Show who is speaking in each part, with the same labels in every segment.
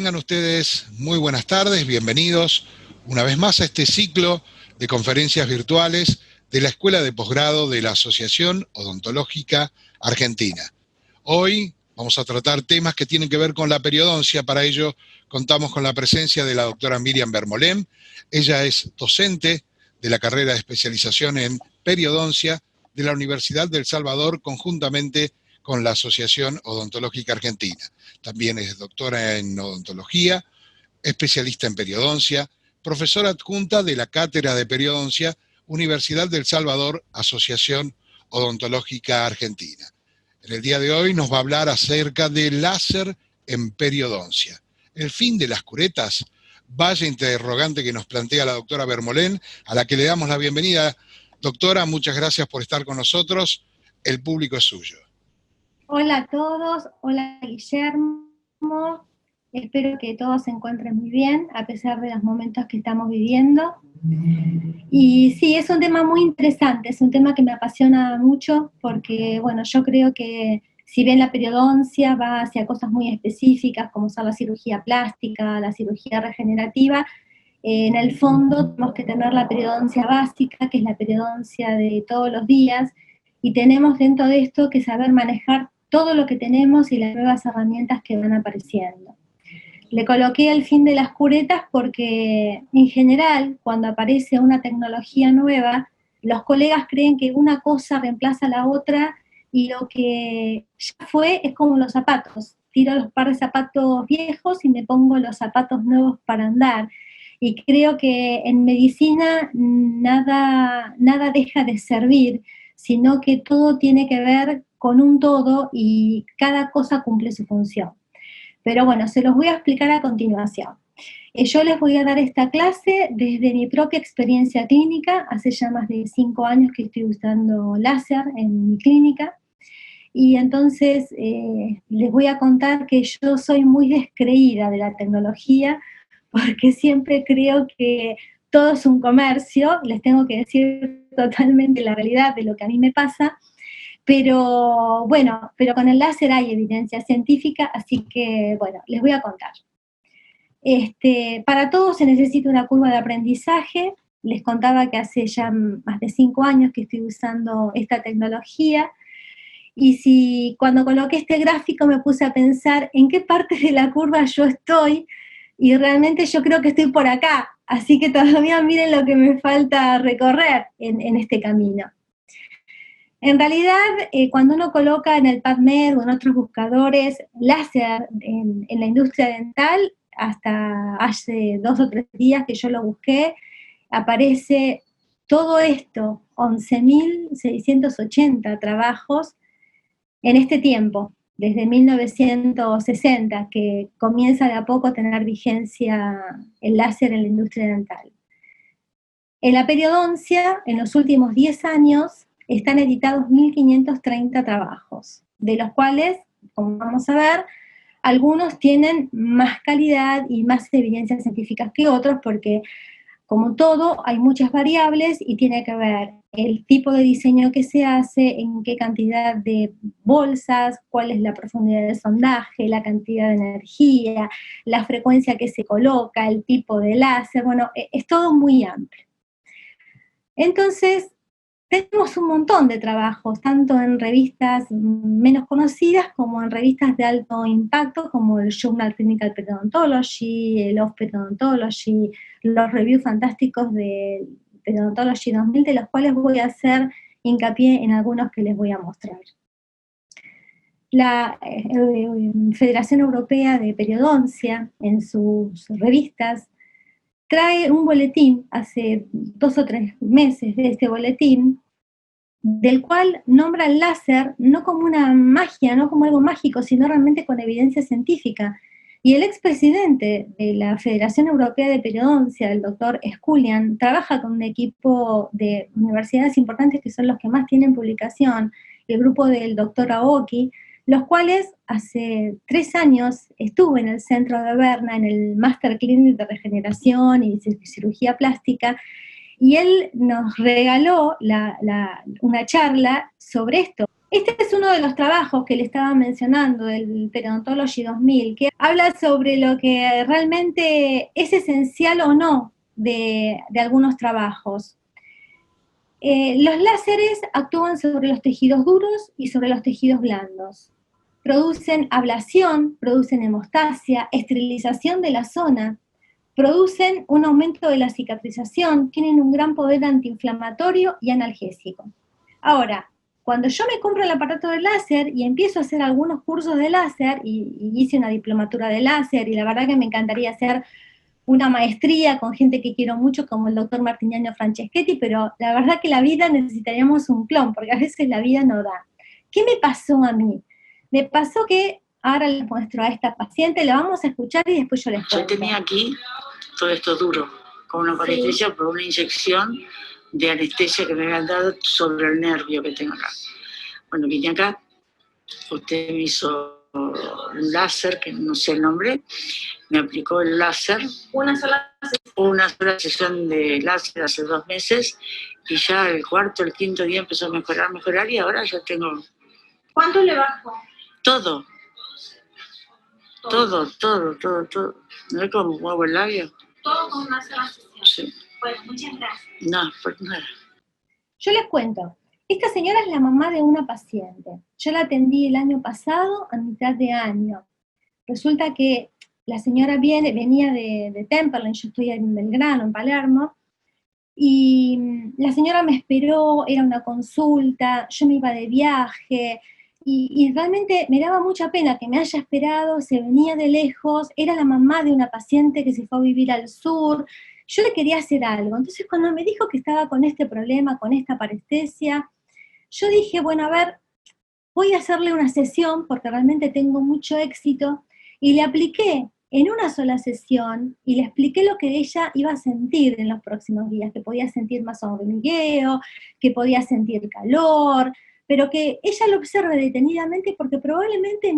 Speaker 1: Tengan ustedes muy buenas tardes, bienvenidos una vez más a este ciclo de conferencias virtuales de la Escuela de Posgrado de la Asociación Odontológica Argentina. Hoy vamos a tratar temas que tienen que ver con la periodoncia. Para ello contamos con la presencia de la doctora Miriam Bermolén. Ella es docente de la carrera de especialización en periodoncia de la Universidad del Salvador, conjuntamente con la Asociación Odontológica Argentina. También es doctora en odontología, especialista en periodoncia, profesora adjunta de la Cátedra de Periodoncia, Universidad del Salvador, Asociación Odontológica Argentina. En el día de hoy nos va a hablar acerca del láser en periodoncia. El fin de las curetas, vaya interrogante que nos plantea la doctora Bermolén, a la que le damos la bienvenida. Doctora, muchas gracias por estar con nosotros. El público es suyo.
Speaker 2: Hola a todos, hola Guillermo, espero que todos se encuentren muy bien a pesar de los momentos que estamos viviendo. Y sí, es un tema muy interesante, es un tema que me apasiona mucho porque, bueno, yo creo que si bien la periodoncia va hacia cosas muy específicas como son la cirugía plástica, la cirugía regenerativa, en el fondo tenemos que tener la periodoncia básica, que es la periodoncia de todos los días, y tenemos dentro de esto que saber manejar todo lo que tenemos y las nuevas herramientas que van apareciendo. Le coloqué el fin de las curetas porque, en general, cuando aparece una tecnología nueva, los colegas creen que una cosa reemplaza a la otra y lo que ya fue es como los zapatos. Tiro los par de zapatos viejos y me pongo los zapatos nuevos para andar. Y creo que en medicina nada deja de servir, sino que todo tiene que ver con un todo y cada cosa cumple su función. Pero bueno, se los voy a explicar a continuación. Yo les voy a dar esta clase desde mi propia experiencia clínica. Hace ya más de 5 años que estoy usando láser en mi clínica. Y entonces les voy a contar que yo soy muy descreída de la tecnología porque siempre creo que todo es un comercio. Les tengo que decir totalmente la realidad de lo que a mí me pasa. Pero bueno, pero con el láser hay evidencia científica, así que bueno, les voy a contar. Para todo se necesita una curva de aprendizaje. Les contaba que hace ya más de 5 años que estoy usando esta tecnología, y si cuando coloqué este gráfico me puse a pensar en qué parte de la curva yo estoy, y realmente yo creo que estoy por acá, así que todavía miren lo que me falta recorrer en este camino. En realidad, cuando uno coloca en el PubMed o en otros buscadores láser en la industria dental, hasta hace 2 o 3 días que yo lo busqué, aparece todo esto, 11.680 trabajos en este tiempo, desde 1960, que comienza de a poco a tener vigencia el láser en la industria dental. En la periodoncia, en los últimos 10 años, están editados 1.530 trabajos, de los cuales, como vamos a ver, algunos tienen más calidad y más evidencias científicas que otros, porque como todo, hay muchas variables y tiene que ver el tipo de diseño que se hace, en qué cantidad de bolsas, cuál es la profundidad de sondaje, la cantidad de energía, la frecuencia que se coloca, el tipo de láser, bueno, es todo muy amplio. Entonces, tenemos un montón de trabajos, tanto en revistas menos conocidas como en revistas de alto impacto, como el Journal Clinical Periodontology, el Of Periodontology, los reviews fantásticos de Periodontology 2000, de los cuales voy a hacer hincapié en algunos que les voy a mostrar. La Federación Europea de Periodoncia, en sus revistas, trae un boletín, hace 2 o 3 meses de este boletín, del cual nombra el láser no como una magia, no como algo mágico, sino realmente con evidencia científica. Y el expresidente de la Federación Europea de Periodoncia, el doctor Sculian, trabaja con un equipo de universidades importantes que son los que más tienen publicación, el grupo del doctor Aoki, los cuales hace 3 años estuve en el centro de Berna, en el Master Clinic de Regeneración y Cirugía Plástica, y él nos regaló una charla sobre esto. Este es uno de los trabajos que le estaba mencionando, el Periodontology 2000, que habla sobre lo que realmente es esencial o no de algunos trabajos. Los láseres actúan sobre los tejidos duros y sobre los tejidos blandos. Producen ablación, producen hemostasia, esterilización de la zona, producen un aumento de la cicatrización, tienen un gran poder antiinflamatorio y analgésico. Ahora, cuando yo me compro el aparato de láser y empiezo a hacer algunos cursos de láser, y hice una diplomatura de láser, y la verdad que me encantaría hacer una maestría con gente que quiero mucho, como el doctor Martiniano Franceschetti, pero la verdad que la vida necesitaríamos un clon, porque a veces la vida no da. ¿Qué me pasó a mí? Me pasó que, ahora les muestro a esta paciente, la vamos a escuchar y después yo les cuento.
Speaker 3: Yo tenía aquí todo esto duro, con una parestesia por una inyección de anestesia que me habían dado sobre el nervio que tengo acá. Bueno, vine acá, usted me hizo un láser, que no sé el nombre, me aplicó el láser. Una sola sesión de láser hace 2 meses, y ya el cuarto, el quinto día empezó a mejorar, y ahora ya tengo...
Speaker 4: ¿Cuánto le bajó?
Speaker 3: Todo. ¿No es como muevo el labio?
Speaker 4: Todo con una sola sesión.
Speaker 3: Sí.
Speaker 4: Pues muchas gracias.
Speaker 3: No, pues nada.
Speaker 2: Yo les cuento, esta señora es la mamá de una paciente. Yo la atendí el año pasado, a mitad de año. Resulta que la señora venía de Temperley, yo estoy en Belgrano, en Palermo, y la señora me esperó, era una consulta, yo me iba de viaje, y realmente me daba mucha pena que me haya esperado, se venía de lejos, era la mamá de una paciente que se fue a vivir al sur, yo le quería hacer algo. Entonces cuando me dijo que estaba con este problema, con esta parestesia, yo dije, bueno, a ver, voy a hacerle una sesión porque realmente tengo mucho éxito, y le apliqué en una sola sesión y le expliqué lo que ella iba a sentir en los próximos días, que podía sentir más hormigueo, que podía sentir calor, pero que ella lo observe detenidamente porque probablemente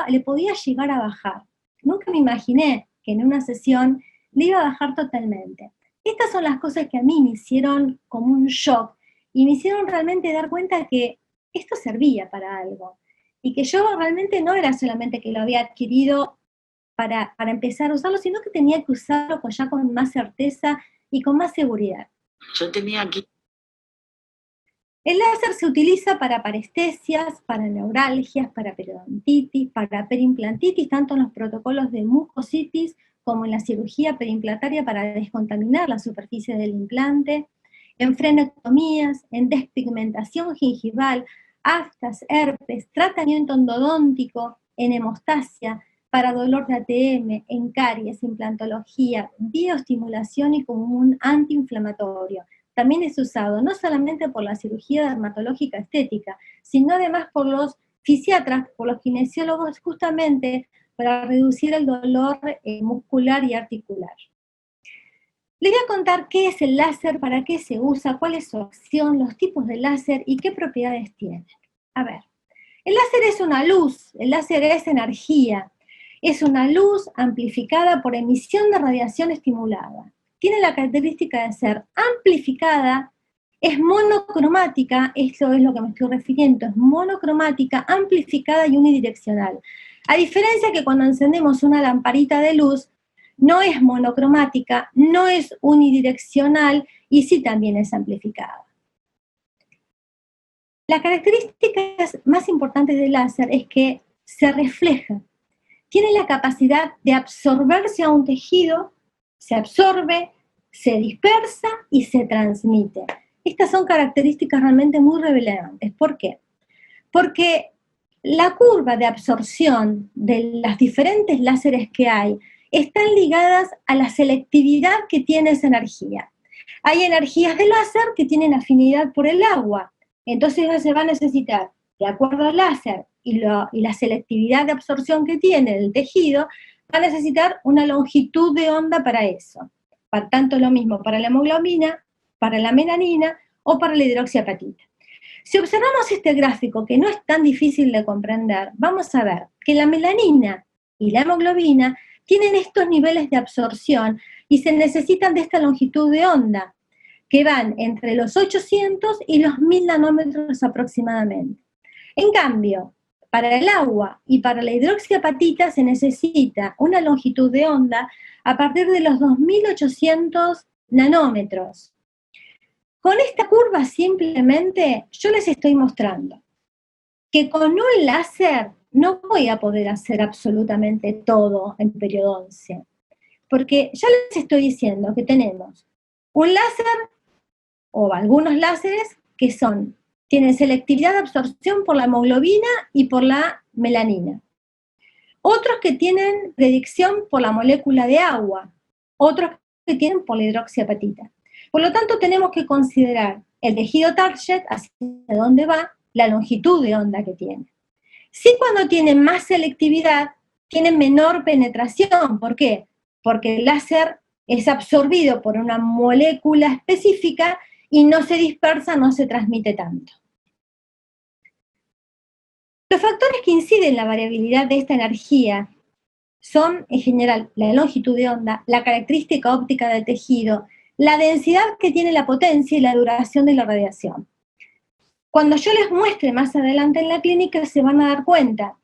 Speaker 2: le podía llegar a bajar. Nunca me imaginé que en una sesión le iba a bajar totalmente. Estas son las cosas que a mí me hicieron como un shock y me hicieron realmente dar cuenta que esto servía para algo y que yo realmente no era solamente que lo había adquirido para empezar a usarlo, sino que tenía que usarlo ya con más certeza y con más seguridad.
Speaker 3: Yo tenía aquí...
Speaker 2: El láser se utiliza para parestesias, para neuralgias, para periodontitis, para perimplantitis, tanto en los protocolos de mucositis como en la cirugía perimplantaria para descontaminar la superficie del implante, en frenectomías, en despigmentación gingival, aftas, herpes, tratamiento endodóntico, en hemostasia, para dolor de ATM, en caries, implantología, bioestimulación y como un antiinflamatorio. También es usado no solamente por la cirugía dermatológica estética, sino además por los fisiatras, por los kinesiólogos, justamente para reducir el dolor muscular y articular. Les voy a contar qué es el láser, para qué se usa, cuál es su acción, los tipos de láser y qué propiedades tiene. A ver, el láser es una luz, el láser es energía, es una luz amplificada por emisión de radiación estimulada. Tiene la característica de ser amplificada, es monocromática, esto es lo que me estoy refiriendo, es monocromática, amplificada y unidireccional. A diferencia que cuando encendemos una lamparita de luz, no es monocromática, no es unidireccional y sí también es amplificada. Las características más importantes del láser es que se refleja, tiene la capacidad de absorberse a un tejido, se absorbe, se dispersa y se transmite. Estas son características realmente muy relevantes. ¿Por qué? Porque la curva de absorción de las diferentes láseres que hay están ligadas a la selectividad que tiene esa energía. Hay energías de láser que tienen afinidad por el agua, entonces se va a necesitar, de acuerdo al láser y la selectividad de absorción que tiene el tejido, va a necesitar una longitud de onda para eso. Para tanto lo mismo para la hemoglobina, para la melanina o para la hidroxiapatita. Si observamos este gráfico, que no es tan difícil de comprender, vamos a ver que la melanina y la hemoglobina tienen estos niveles de absorción y se necesitan de esta longitud de onda, que van entre los 800 y los 1000 nanómetros aproximadamente. En cambio, para el agua y para la hidroxiapatita se necesita una longitud de onda a partir de los 2800 nanómetros. Con esta curva simplemente yo les estoy mostrando que con un láser no voy a poder hacer absolutamente todo en periodoncia, porque ya les estoy diciendo que tenemos un láser o algunos láseres que tienen selectividad de absorción por la hemoglobina y por la melanina. Otros que tienen predicción por la molécula de agua, otros que tienen por la hidroxiapatita. Por lo tanto, tenemos que considerar el tejido target, hacia dónde va, la longitud de onda que tiene. Sí, cuando tienen más selectividad, tienen menor penetración. ¿Por qué? Porque el láser es absorbido por una molécula específica y no se dispersa, no se transmite tanto. Los factores que inciden en la variabilidad de esta energía son, en general, la longitud de onda, la característica óptica del tejido, la densidad que tiene la potencia y la duración de la radiación. Cuando yo les muestre más adelante en la clínica, se van a dar cuenta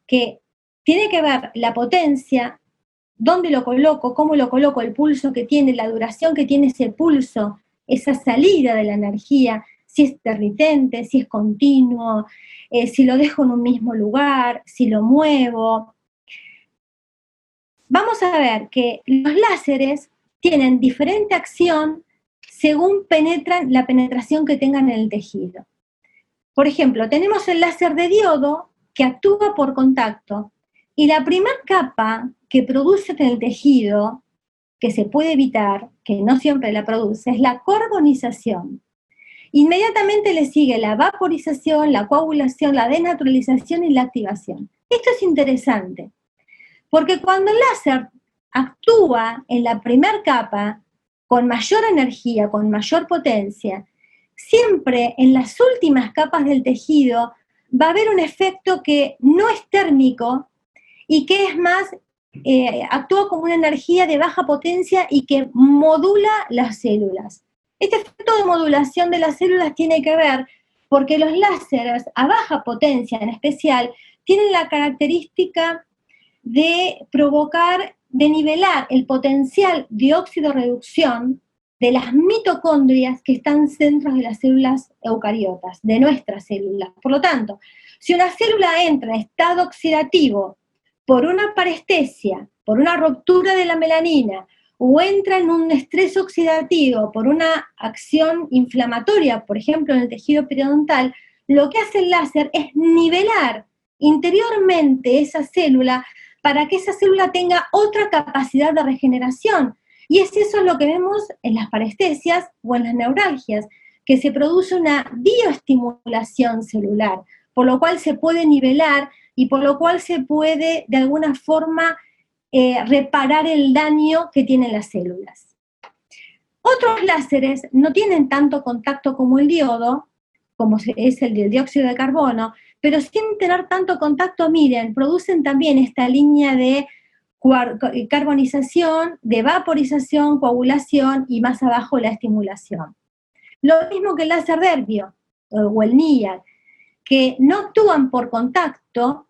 Speaker 2: que tiene que ver la potencia, dónde lo coloco, cómo lo coloco, el pulso que tiene, la duración que tiene ese pulso, esa salida de la energía, si es intermitente, si es continuo, si lo dejo en un mismo lugar, si lo muevo. Vamos a ver que los láseres tienen diferente acción según penetran la penetración que tengan en el tejido. Por ejemplo, tenemos el láser de diodo que actúa por contacto y la primera capa que produce en el tejido, que se puede evitar, que no siempre la produce, es la carbonización. Inmediatamente le sigue la vaporización, la coagulación, la denaturalización y la activación. Esto es interesante, porque cuando el láser actúa en la primera capa con mayor energía, con mayor potencia, siempre en las últimas capas del tejido va a haber un efecto que no es térmico y que es más, actúa como una energía de baja potencia y que modula las células. Este efecto de modulación de las células tiene que ver porque los láseres a baja potencia en especial tienen la característica de provocar, de nivelar el potencial de óxido-reducción de las mitocondrias que están dentro de las células eucariotas, de nuestras células. Por lo tanto, si una célula entra en estado oxidativo por una parestesia, por una ruptura de la melanina, o entra en un estrés oxidativo por una acción inflamatoria, por ejemplo en el tejido periodontal, lo que hace el láser es nivelar interiormente esa célula para que esa célula tenga otra capacidad de regeneración. Y es eso lo que vemos en las parestesias o en las neuralgias, que se produce una bioestimulación celular, por lo cual se puede nivelar y por lo cual se puede de alguna forma reparar el daño que tienen las células. Otros láseres no tienen tanto contacto como el diodo, como es el del dióxido de carbono, pero sin tener tanto contacto, miren, producen también esta línea de carbonización, de vaporización, coagulación y más abajo la estimulación. Lo mismo que el láser de Herbio o el NIAC, que no actúan por contacto,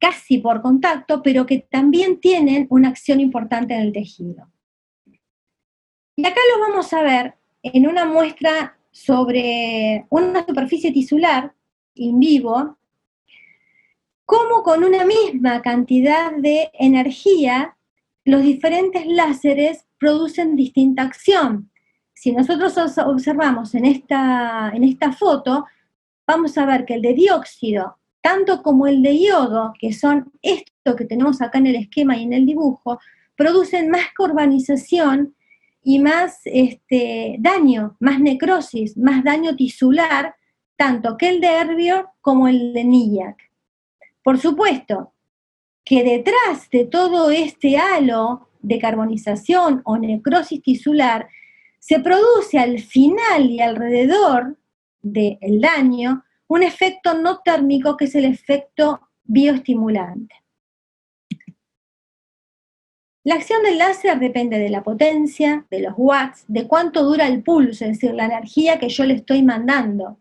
Speaker 2: casi por contacto, pero que también tienen una acción importante en el tejido. Y acá lo vamos a ver en una muestra sobre una superficie tisular in vivo, cómo con una misma cantidad de energía los diferentes láseres producen distinta acción. Si nosotros observamos en esta foto, vamos a ver que el de dióxido, tanto como el de yodo, que son esto que tenemos acá en el esquema y en el dibujo, producen más carbonización y más daño, más necrosis, más daño tisular, tanto que el de Herbio como el de NIAC. Por supuesto que detrás de todo este halo de carbonización o necrosis tisular, se produce al final y alrededor del daño un efecto no térmico que es el efecto bioestimulante. La acción del láser depende de la potencia, de los watts, de cuánto dura el pulso, es decir, la energía que yo le estoy mandando,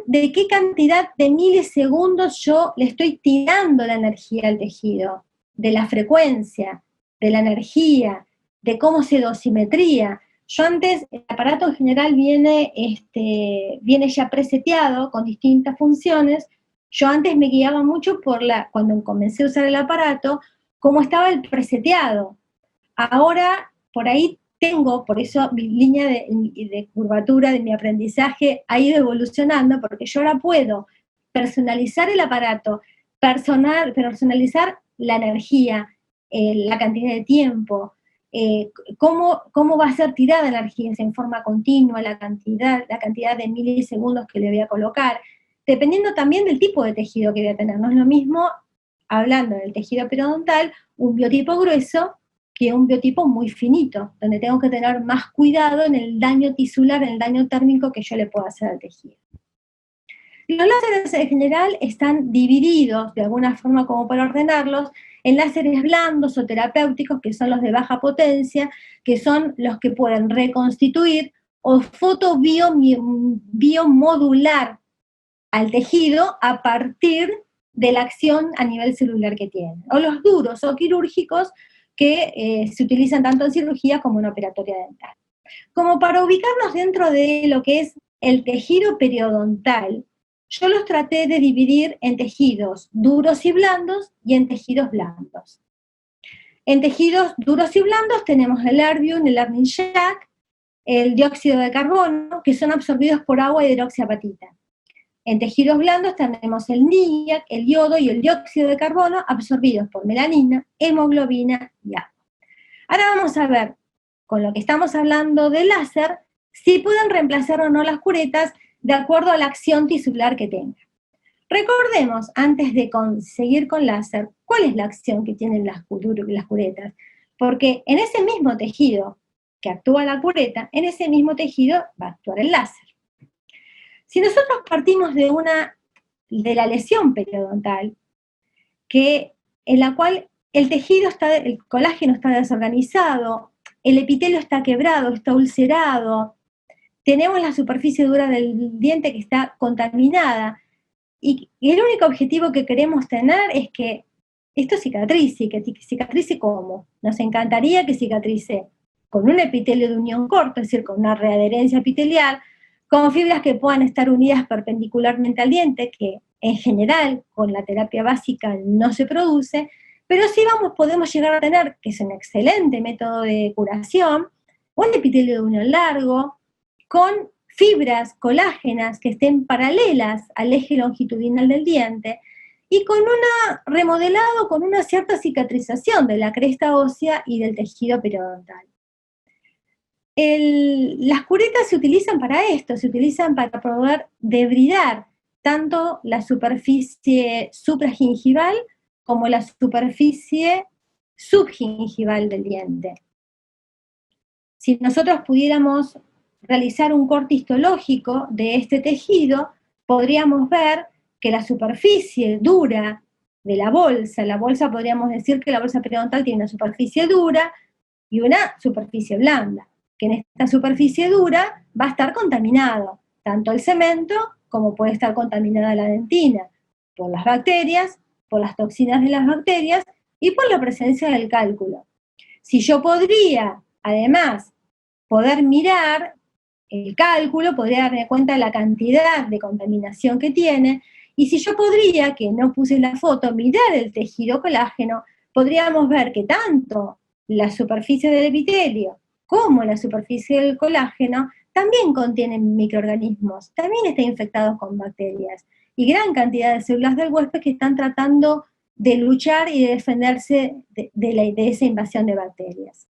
Speaker 2: de qué cantidad de milisegundos yo le estoy tirando la energía al tejido, de la frecuencia, de la energía, de cómo se dosimetría. Yo antes, el aparato en general viene ya preseteado con distintas funciones. Yo antes me guiaba mucho cuando comencé a usar el aparato, cómo estaba el preseteado. Ahora, por ahí por eso mi línea de curvatura de mi aprendizaje ha ido evolucionando, porque yo ahora puedo personalizar el aparato, personalizar la energía, la cantidad de tiempo, cómo va a ser tirada la energía en forma continua, la cantidad de milisegundos que le voy a colocar, dependiendo también del tipo de tejido que voy a tener. No es lo mismo, hablando del tejido periodontal, un biotipo grueso que un biotipo muy finito, donde tengo que tener más cuidado en el daño tisular, en el daño térmico que yo le puedo hacer al tejido. Los láseres en general están divididos, de alguna forma como para ordenarlos, en láseres blandos o terapéuticos, que son los de baja potencia, que son los que pueden reconstituir o biomodular al tejido a partir de la acción a nivel celular que tienen. O los duros o quirúrgicos, que se utilizan tanto en cirugía como en operatoria dental. Como para ubicarnos dentro de lo que es el tejido periodontal, yo los traté de dividir en tejidos duros y blandos y en tejidos blandos. En tejidos duros y blandos tenemos el erbium, el Ermin-Jack, el dióxido de carbono, que son absorbidos por agua y hidroxiapatita. En tejidos blandos tenemos el NIAC, el yodo y el dióxido de carbono absorbidos por melanina, hemoglobina y agua. Ahora vamos a ver, con lo que estamos hablando de láser, si pueden reemplazar o no las curetas de acuerdo a la acción tisular que tengan. Recordemos, antes de seguir con láser, cuál es la acción que tienen las curetas, porque en ese mismo tejido que actúa la cureta, en ese mismo tejido va a actuar el láser. Si nosotros partimos de la lesión periodontal, en la cual el colágeno está desorganizado, el epitelio está quebrado, está ulcerado, tenemos la superficie dura del diente que está contaminada, y el único objetivo que queremos tener es que esto cicatrice, que cicatrice ¿cómo? Nos encantaría que cicatrice con un epitelio de unión corto, es decir, con una readherencia epitelial, con fibras que puedan estar unidas perpendicularmente al diente, que en general con la terapia básica no se produce, pero sí podemos llegar a tener, que es un excelente método de curación, un epitelio de unión largo, con fibras colágenas que estén paralelas al eje longitudinal del diente, y con remodelado, con una cierta cicatrización de la cresta ósea y del tejido periodontal. Las curetas se utilizan para esto, se utilizan para poder debridar tanto la superficie supragingival como la superficie subgingival del diente. Si nosotros pudiéramos realizar un corte histológico de este tejido, podríamos ver que la superficie dura de la bolsa podríamos decir que la bolsa periodontal tiene una superficie dura y una superficie blanda, que en esta superficie dura va a estar contaminado, tanto el cemento como puede estar contaminada la dentina, por las bacterias, por las toxinas de las bacterias y por la presencia del cálculo. Si yo podría, además, poder mirar el cálculo, podría darme cuenta de la cantidad de contaminación que tiene, y si yo podría, que no puse en la foto, mirar el tejido colágeno, podríamos ver que tanto la superficie del epitelio como la superficie del colágeno también contienen microorganismos, también están infectados con bacterias, y gran cantidad de células del huésped que están tratando de luchar y de defenderse de esa invasión de bacterias.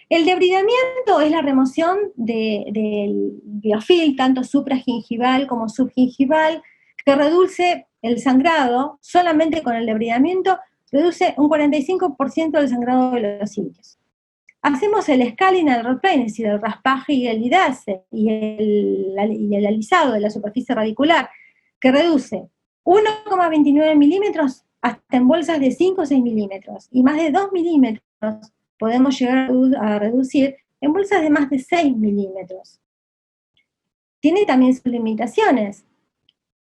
Speaker 2: El debridamiento es la remoción del biofilm, tanto supragingival como subgingival, que reduce el sangrado. Solamente con el debridamiento reduce un 45% del sangrado de los sitios. Hacemos el scaling al roadplane, es decir, el raspaje y el lidase, y el alisado de la superficie radicular, que reduce 1,29 milímetros hasta en bolsas de 5 o 6 milímetros, y más de 2 milímetros podemos llegar a reducir en bolsas de más de 6 milímetros. tiene también sus limitaciones,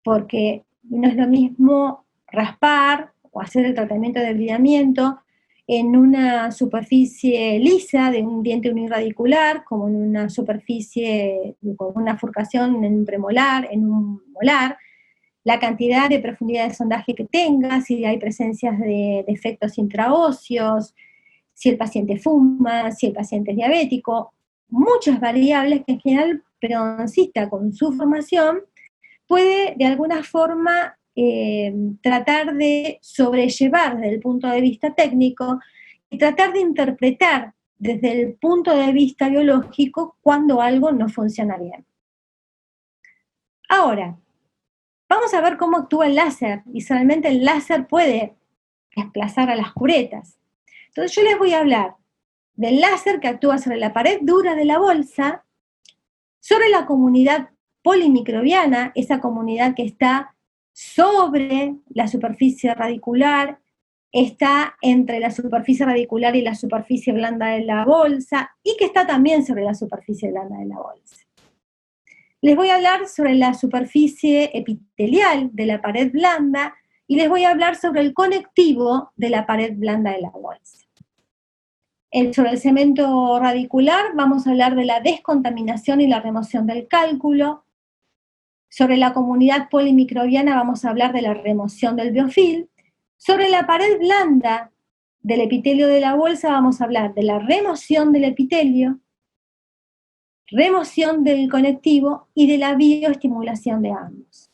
Speaker 2: porque no es lo mismo raspar o hacer el tratamiento de bridamiento en una superficie lisa de un diente uniradicular, como en una superficie con una furcación en un premolar, en un molar, la cantidad de profundidad de sondaje que tenga, si hay presencias de defectos intraóseos, si el paciente fuma, si el paciente es diabético, muchas variables que en general el periodoncista con su formación puede de alguna forma tratar de sobrellevar desde el punto de vista técnico y tratar de interpretar desde el punto de vista biológico cuando algo no funciona bien. Ahora, vamos a ver cómo actúa el láser, y solamente el láser puede desplazar a las curetas. Entonces yo les voy a hablar del láser que actúa sobre la pared dura de la bolsa, sobre la comunidad polimicrobiana, esa comunidad que está sobre la superficie radicular, está entre la superficie radicular y la superficie blanda de la bolsa, y que está también sobre la superficie blanda de la bolsa. Les voy a hablar sobre la superficie epitelial de la pared blanda, y les voy a hablar sobre el conectivo de la pared blanda de la bolsa. Sobre el cemento radicular vamos a hablar de la descontaminación y la remoción del cálculo. Sobre la comunidad polimicrobiana vamos a hablar de la remoción del biofilm. Sobre la pared blanda del epitelio de la bolsa vamos a hablar de la remoción del epitelio, remoción del conectivo y de la bioestimulación de ambos.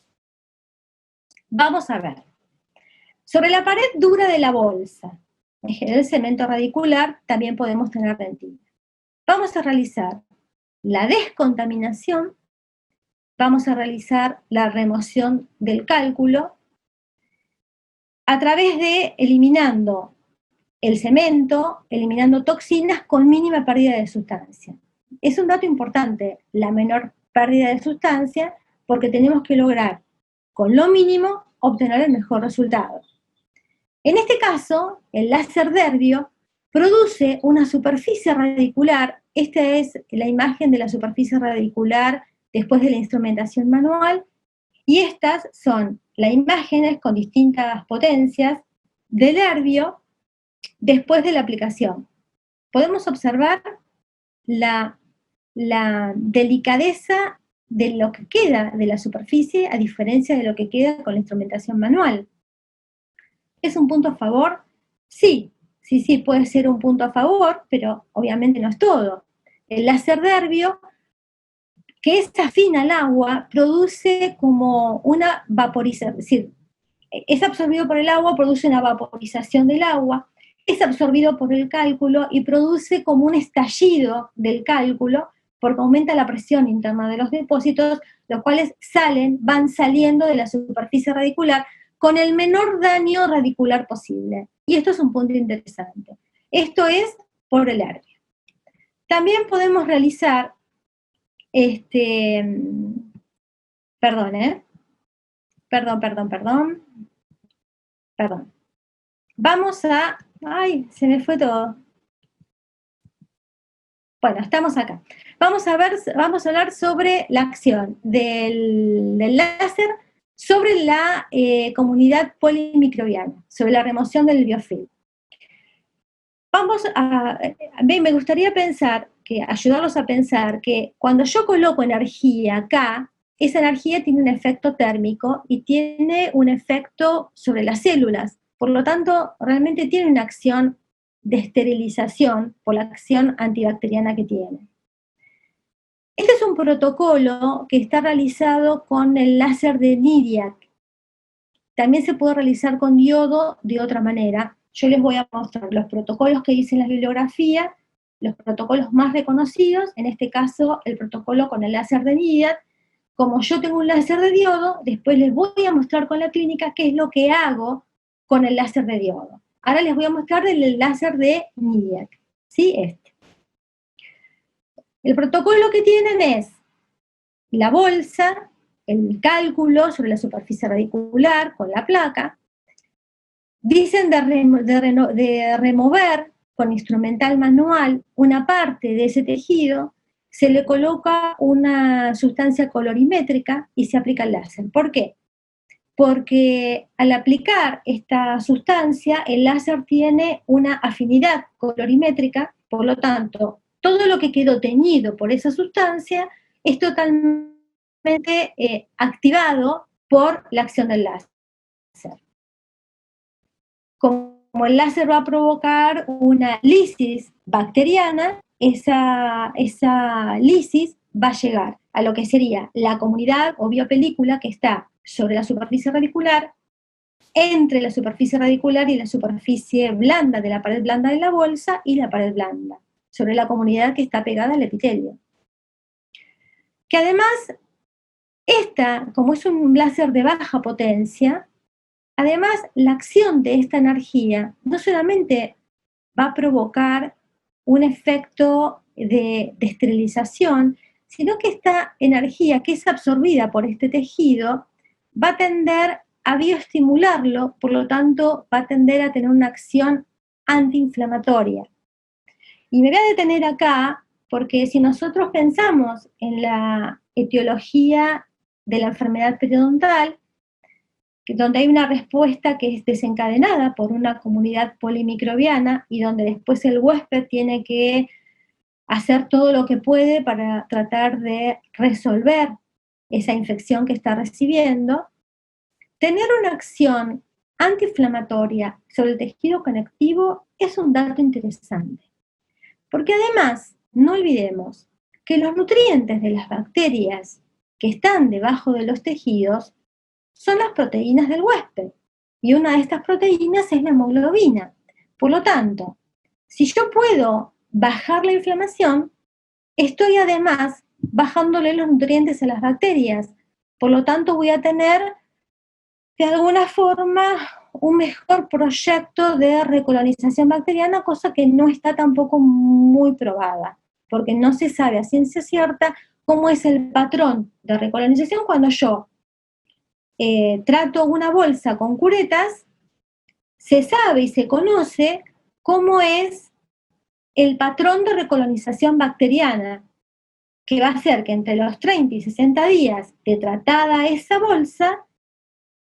Speaker 2: Vamos a ver. Sobre la pared dura de la bolsa, en general el cemento radicular, también podemos tener dentina. Vamos a realizar la descontaminación, vamos a realizar la remoción del cálculo a través de eliminando el cemento, eliminando toxinas con mínima pérdida de sustancia. Es un dato importante, la menor pérdida de sustancia, porque tenemos que lograr con lo mínimo obtener el mejor resultado. En este caso, el láser Derbio produce una superficie radicular. Esta es la imagen de la superficie radicular después de la instrumentación manual, y estas son las imágenes con distintas potencias del Derbio después de la aplicación. Podemos observar la delicadeza de lo que queda de la superficie a diferencia de lo que queda con la instrumentación manual. ¿Es un punto a favor? Sí, puede ser un punto a favor, pero obviamente no es todo. El láser Derbio, que es afín al agua, produce como una vaporización, es decir, es absorbido por el agua, produce una vaporización del agua, es absorbido por el cálculo y produce como un estallido del cálculo, porque aumenta la presión interna de los depósitos, los cuales van saliendo de la superficie radicular con el menor daño radicular posible. Y esto es un punto interesante. Esto es por el Derbio. También podemos realizar, Perdón. Vamos a, se me fue todo. Bueno, estamos acá. Vamos a hablar sobre la acción del láser sobre la comunidad polimicrobiana, sobre la remoción del biofilm. Me gustaría ayudarlos a pensar que cuando yo coloco energía acá, esa energía tiene un efecto térmico y tiene un efecto sobre las células. Por lo tanto, realmente tiene una acción de esterilización por la acción antibacteriana que tiene. Este es un protocolo que está realizado con el láser de Nidiac. También se puede realizar con diodo de otra manera. Yo les voy a mostrar los protocolos que dicen la bibliografía, los protocolos más reconocidos, en este caso el protocolo con el láser de Nidiac. Como yo tengo un láser de diodo, después les voy a mostrar con la clínica qué es lo que hago con el láser de diodo. Ahora les voy a mostrar el láser de Nidiac, ¿sí? El protocolo que tienen es la bolsa, el cálculo sobre la superficie radicular con la placa. Dicen de remover con instrumental manual una parte de ese tejido, se le coloca una sustancia colorimétrica y se aplica el láser. ¿Por qué? Porque al aplicar esta sustancia, el láser tiene una afinidad colorimétrica, por lo tanto, todo lo que quedó teñido por esa sustancia es totalmente activado por la acción del láser. Como el láser va a provocar una lisis bacteriana, esa lisis va a llegar a lo que sería la comunidad o biopelícula que está sobre la superficie radicular, entre la superficie radicular y la superficie blanda de la pared blanda de la bolsa y la pared blanda, sobre la comunidad que está pegada al epitelio. Que además, como es un láser de baja potencia, además la acción de esta energía no solamente va a provocar un efecto de esterilización, sino que esta energía que es absorbida por este tejido va a tender a bioestimularlo, por lo tanto va a tender a tener una acción antiinflamatoria. Y me voy a detener acá porque si nosotros pensamos en la etiología de la enfermedad periodontal, donde hay una respuesta que es desencadenada por una comunidad polimicrobiana y donde después el huésped tiene que hacer todo lo que puede para tratar de resolver esa infección que está recibiendo, tener una acción antiinflamatoria sobre el tejido conectivo es un dato interesante. Porque además, no olvidemos que los nutrientes de las bacterias que están debajo de los tejidos son las proteínas del huésped. Y una de estas proteínas es la hemoglobina. Por lo tanto, si yo puedo bajar la inflamación, estoy además bajándole los nutrientes a las bacterias. Por lo tanto, voy a tener de alguna forma un mejor proyecto de recolonización bacteriana, cosa que no está tampoco muy probada, porque no se sabe a ciencia cierta cómo es el patrón de recolonización cuando yo trato una bolsa con curetas. Se sabe y se conoce cómo es el patrón de recolonización bacteriana, que va a ser que entre los 30 y 60 días de tratada esa bolsa,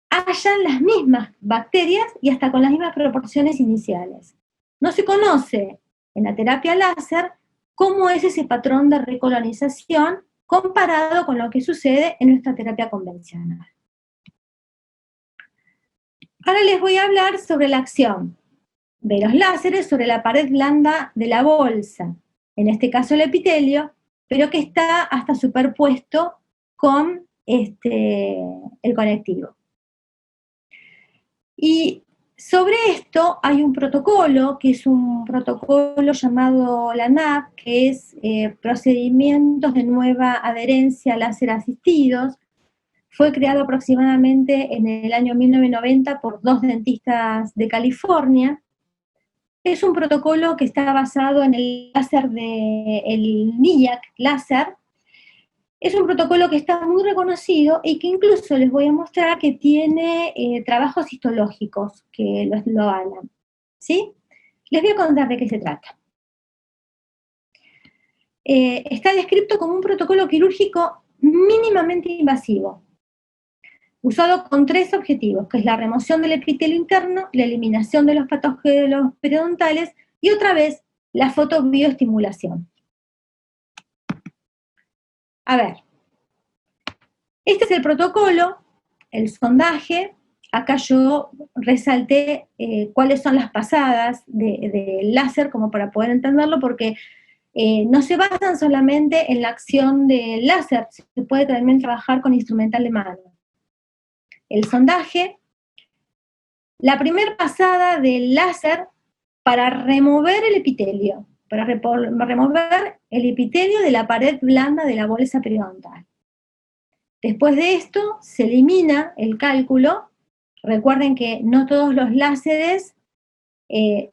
Speaker 2: hayan las mismas bacterias y hasta con las mismas proporciones iniciales. No se conoce en la terapia láser cómo es ese patrón de recolonización comparado con lo que sucede en nuestra terapia convencional. Ahora les voy a hablar sobre la acción de los láseres sobre la pared blanda de la bolsa, en este caso el epitelio, pero que está hasta superpuesto con el conectivo. Y sobre esto hay un protocolo, que es un protocolo llamado LANAP, que es Procedimientos de Nueva Adherencia Láser Asistidos. Fue creado aproximadamente en el año 1990 por 2 dentistas de California. Es un protocolo que está basado en el láser el NIAC láser. Es un protocolo que está muy reconocido y que incluso les voy a mostrar que tiene trabajos histológicos que lo avalan, ¿sí? Les voy a contar de qué se trata. Está descrito como un protocolo quirúrgico mínimamente invasivo, usado con 3 objetivos, que es la remoción del epitelio interno, la eliminación de los patógenos periodontales y otra vez la fotobioestimulación. A ver, este es el protocolo, el sondaje. Acá yo resalté cuáles son las pasadas del láser como para poder entenderlo, porque no se basan solamente en la acción del láser, se puede también trabajar con instrumental de mano. El sondaje, la primera pasada del láser para remover el epitelio, para remover el epitelio de la pared blanda de la bolsa periodontal. Después de esto, se elimina el cálculo. Recuerden que no todos los láseres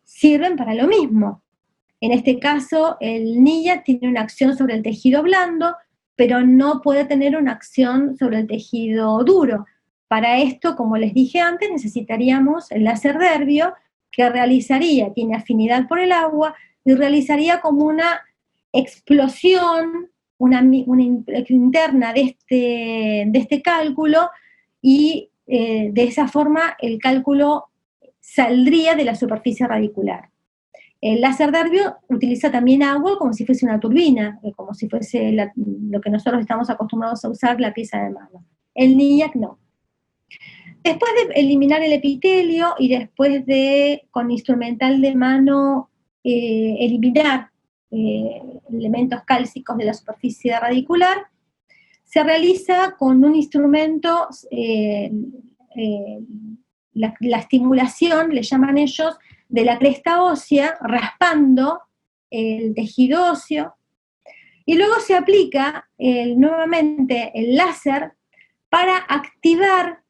Speaker 2: sirven para lo mismo. En este caso, el NIAC tiene una acción sobre el tejido blando, pero no puede tener una acción sobre el tejido duro. Para esto, como les dije antes, necesitaríamos el láser Derbio, que tiene afinidad por el agua, y realizaría como una explosión interna de este cálculo, y de esa forma el cálculo saldría de la superficie radicular. El láser Derbio utiliza también agua como si fuese una turbina, como si fuese lo que nosotros estamos acostumbrados a usar, la pieza de mano. El NIAC no. Después de eliminar el epitelio y después de, con instrumental de mano, eliminar elementos cálcicos de la superficie radicular, se realiza con un instrumento la estimulación, le llaman ellos, de la cresta ósea, raspando el tejido óseo, y luego se aplica nuevamente el láser para activar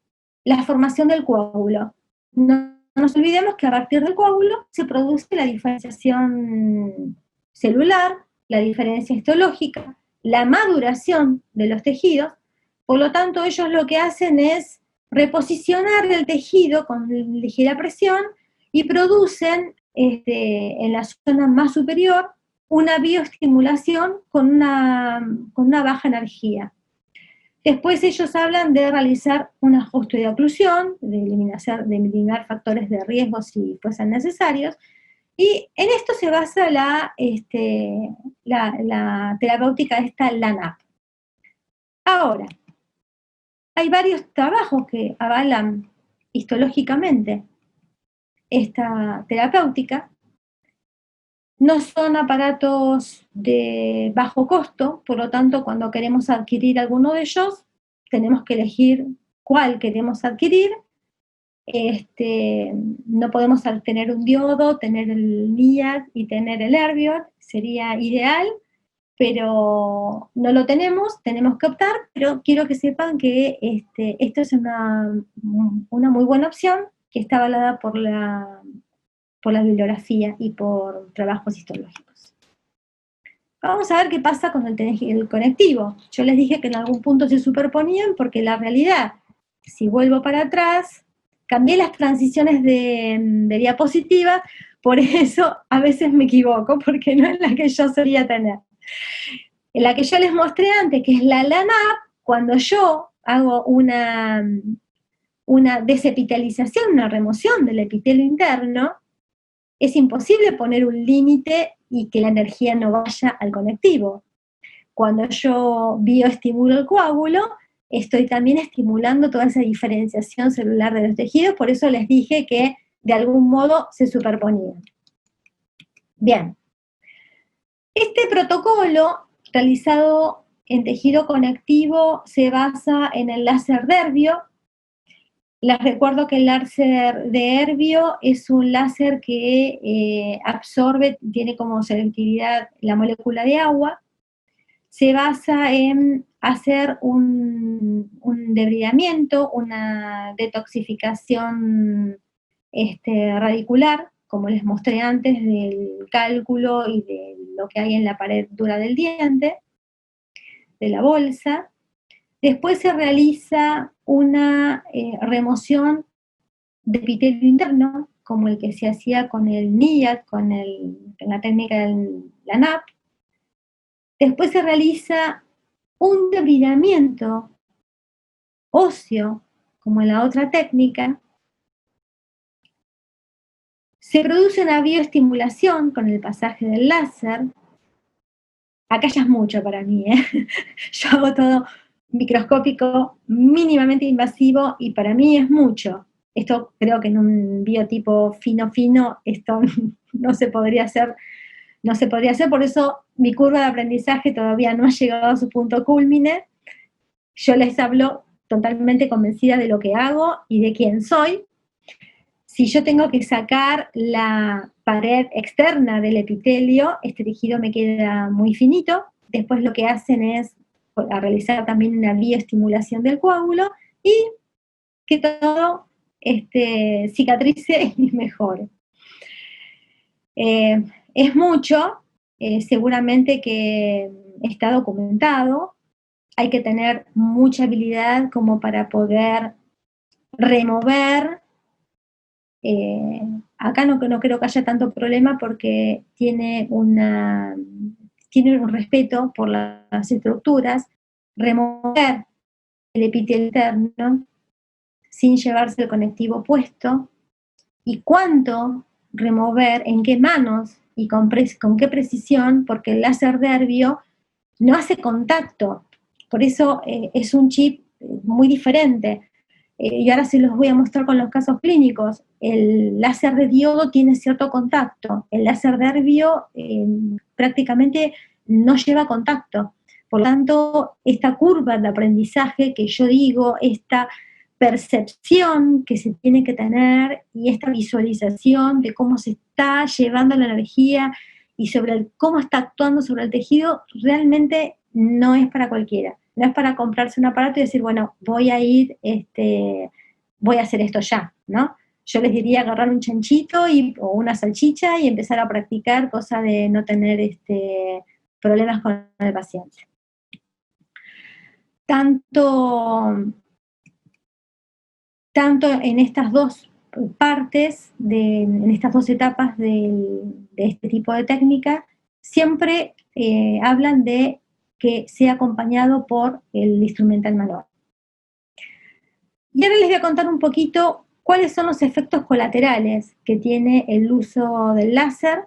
Speaker 2: la formación del coágulo. No nos olvidemos que a partir del coágulo se produce la diferenciación celular, la diferencia histológica, la maduración de los tejidos. Por lo tanto, ellos lo que hacen es reposicionar el tejido con ligera presión y producen en la zona más superior una bioestimulación con una baja energía. Después ellos hablan de realizar un ajuste de oclusión, de eliminar factores de riesgo si fuesen necesarios, y en esto se basa la terapéutica la NAP. Ahora, hay varios trabajos que avalan histológicamente esta terapéutica. No son aparatos de bajo costo, por lo tanto, cuando queremos adquirir alguno de ellos, tenemos que elegir cuál queremos adquirir. No podemos tener un diodo, tener el NIAC y tener el Erbiot, sería ideal, pero no lo tenemos que optar, pero quiero que sepan que esto es una muy buena opción, que está avalada por la bibliografía y por trabajos histológicos. Vamos a ver qué pasa con el conectivo. Yo les dije que en algún punto se superponían, porque la realidad, si vuelvo para atrás, cambié las transiciones de diapositiva, por eso a veces me equivoco, porque no es la que yo solía tener. En la que yo les mostré antes, que es la NAP, cuando yo hago una desepitelización, una remoción del epitelio interno, es imposible poner un límite y que la energía no vaya al conectivo. Cuando yo bioestimulo el coágulo, estoy también estimulando toda esa diferenciación celular de los tejidos, por eso les dije que de algún modo se superponían. Bien. Este protocolo realizado en tejido conectivo se basa en el láser Derbio. Les recuerdo que el láser de Derbio es un láser que absorbe, tiene como selectividad la molécula de agua. Se basa en hacer un debridamiento, una detoxificación radicular, como les mostré antes, del cálculo y de lo que hay en la pared dura del diente, de la bolsa. Después se realiza una remoción de epitelio interno, como el que se hacía con el NIAC, con la técnica de la NAP. Después se realiza un debridamiento óseo, como en la otra técnica. Se produce una bioestimulación con el pasaje del láser. Acá ya es mucho para mí, ¿eh? Yo hago todo microscópico, mínimamente invasivo, y para mí es mucho. Esto creo que en un biotipo fino, esto no se podría hacer, por eso mi curva de aprendizaje todavía no ha llegado a su punto cúlmine. Yo les hablo totalmente convencida de lo que hago y de quién soy. Si yo tengo que sacar la pared externa del epitelio, este tejido me queda muy finito. Después lo que hacen es realizar también una bioestimulación del coágulo y que todo cicatrice y mejore. Es mucho, seguramente que está documentado. Hay que tener mucha habilidad como para poder remover. Acá no creo que haya tanto problema porque tiene tiene un respeto por las estructuras, remover el epitelio interno sin llevarse el conectivo puesto, y cuánto remover, en qué manos y con qué precisión, porque el láser Derbio no hace contacto, por eso es un chip muy diferente. Y ahora se los voy a mostrar con los casos clínicos. El láser de diodo tiene cierto contacto, el láser Derbio prácticamente no lleva contacto. Por lo tanto, esta curva de aprendizaje que yo digo, esta percepción que se tiene que tener y esta visualización de cómo se está llevando la energía y sobre cómo está actuando sobre el tejido, realmente no es para cualquiera. No es para comprarse un aparato y decir, bueno, voy a ir, voy a hacer esto ya, ¿no? Yo les diría agarrar un chanchito o una salchicha y empezar a practicar, cosa de no tener problemas con el paciente. Tanto en estas dos partes, en estas dos etapas de este tipo de técnica, siempre hablan de que sea acompañado por el instrumental manual. Y ahora les voy a contar un poquito cuáles son los efectos colaterales que tiene el uso del láser.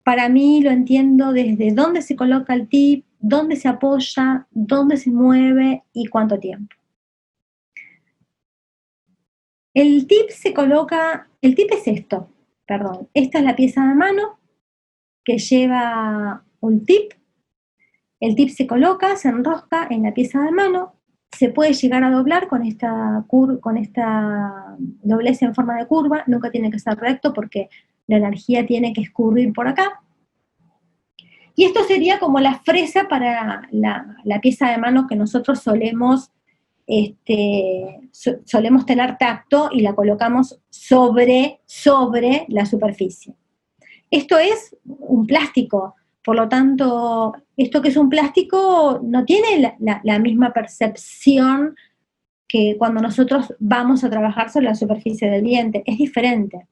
Speaker 2: Para mí lo entiendo desde dónde se coloca el tip, dónde se apoya, dónde se mueve y cuánto tiempo. El tip es esto, perdón, esta es la pieza de mano que lleva un tip. El tip se coloca, se enrosca en la pieza de mano, se puede llegar a doblar con esta doblez en forma de curva, nunca tiene que ser recto porque la energía tiene que escurrir por acá. Y esto sería como la fresa para la pieza de mano que nosotros solemos tener tacto y la colocamos sobre la superficie. Esto es un plástico. Por lo tanto, esto que es un plástico no tiene la misma percepción que cuando nosotros vamos a trabajar sobre la superficie del diente, es diferente.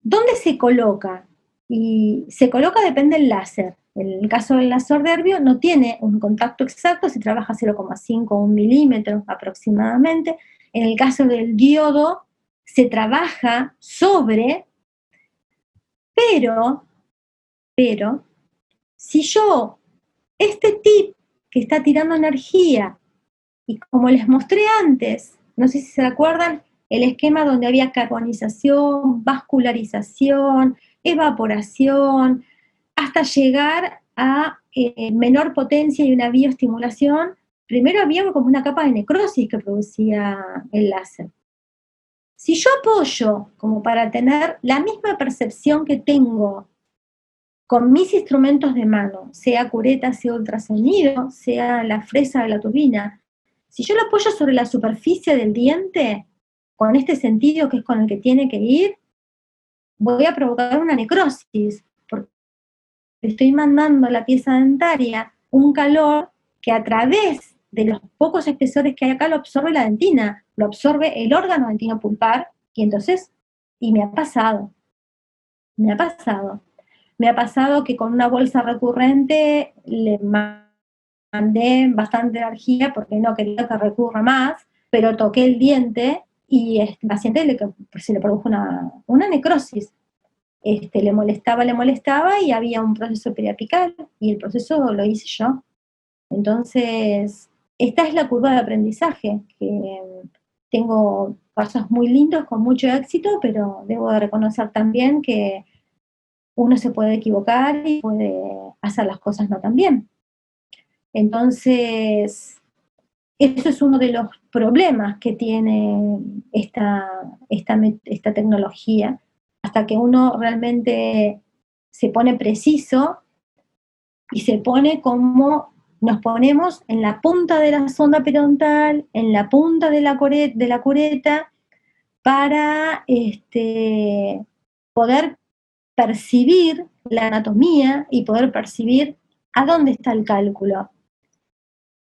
Speaker 2: ¿Dónde se coloca? Y se coloca depende del láser. En el caso del láser Derbio no tiene un contacto exacto, se trabaja 0,5 o 1 milímetro aproximadamente. En el caso del diodo se trabaja sobre, pero si yo, este tip que está tirando energía, y como les mostré antes, no sé si se acuerdan, el esquema donde había carbonización, vascularización, evaporación, hasta llegar a menor potencia y una bioestimulación, primero había como una capa de necrosis que producía el láser. Si yo apoyo como para tener la misma percepción que tengo con mis instrumentos de mano, sea cureta, sea ultrasonido, sea la fresa de la turbina, si yo lo apoyo sobre la superficie del diente, con este sentido que es con el que tiene que ir, voy a provocar una necrosis, porque estoy mandando a la pieza dentaria un calor que a través de los pocos espesores que hay acá lo absorbe la dentina, lo absorbe el órgano dentino pulpar, y me ha pasado que con una bolsa recurrente le mandé bastante energía porque no quería que recurra más, pero toqué el diente y el paciente se le produjo una necrosis. Le molestaba y había un proceso periapical y el proceso lo hice yo. Entonces, esta es la curva de aprendizaje, que tengo pasos muy lindos con mucho éxito, pero debo de reconocer también que uno se puede equivocar y puede hacer las cosas no tan bien. Entonces, eso es uno de los problemas que tiene esta tecnología, hasta que uno realmente se pone preciso y se pone como nos ponemos en la punta de la sonda periodontal, en la punta de la cureta, para poder percibir la anatomía y poder percibir a dónde está el cálculo.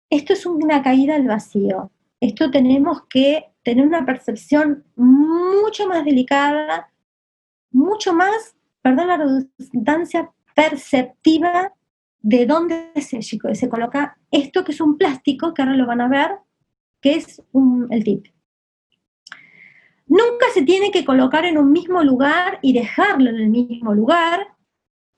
Speaker 2: Esto es una caída al vacío. Esto tenemos que tener una percepción mucho más delicada, mucho más, perdón la redundancia, perceptiva de dónde se coloca esto, que es un plástico, que ahora lo van a ver, que es el tip. Nunca se tiene que colocar en un mismo lugar y dejarlo en el mismo lugar.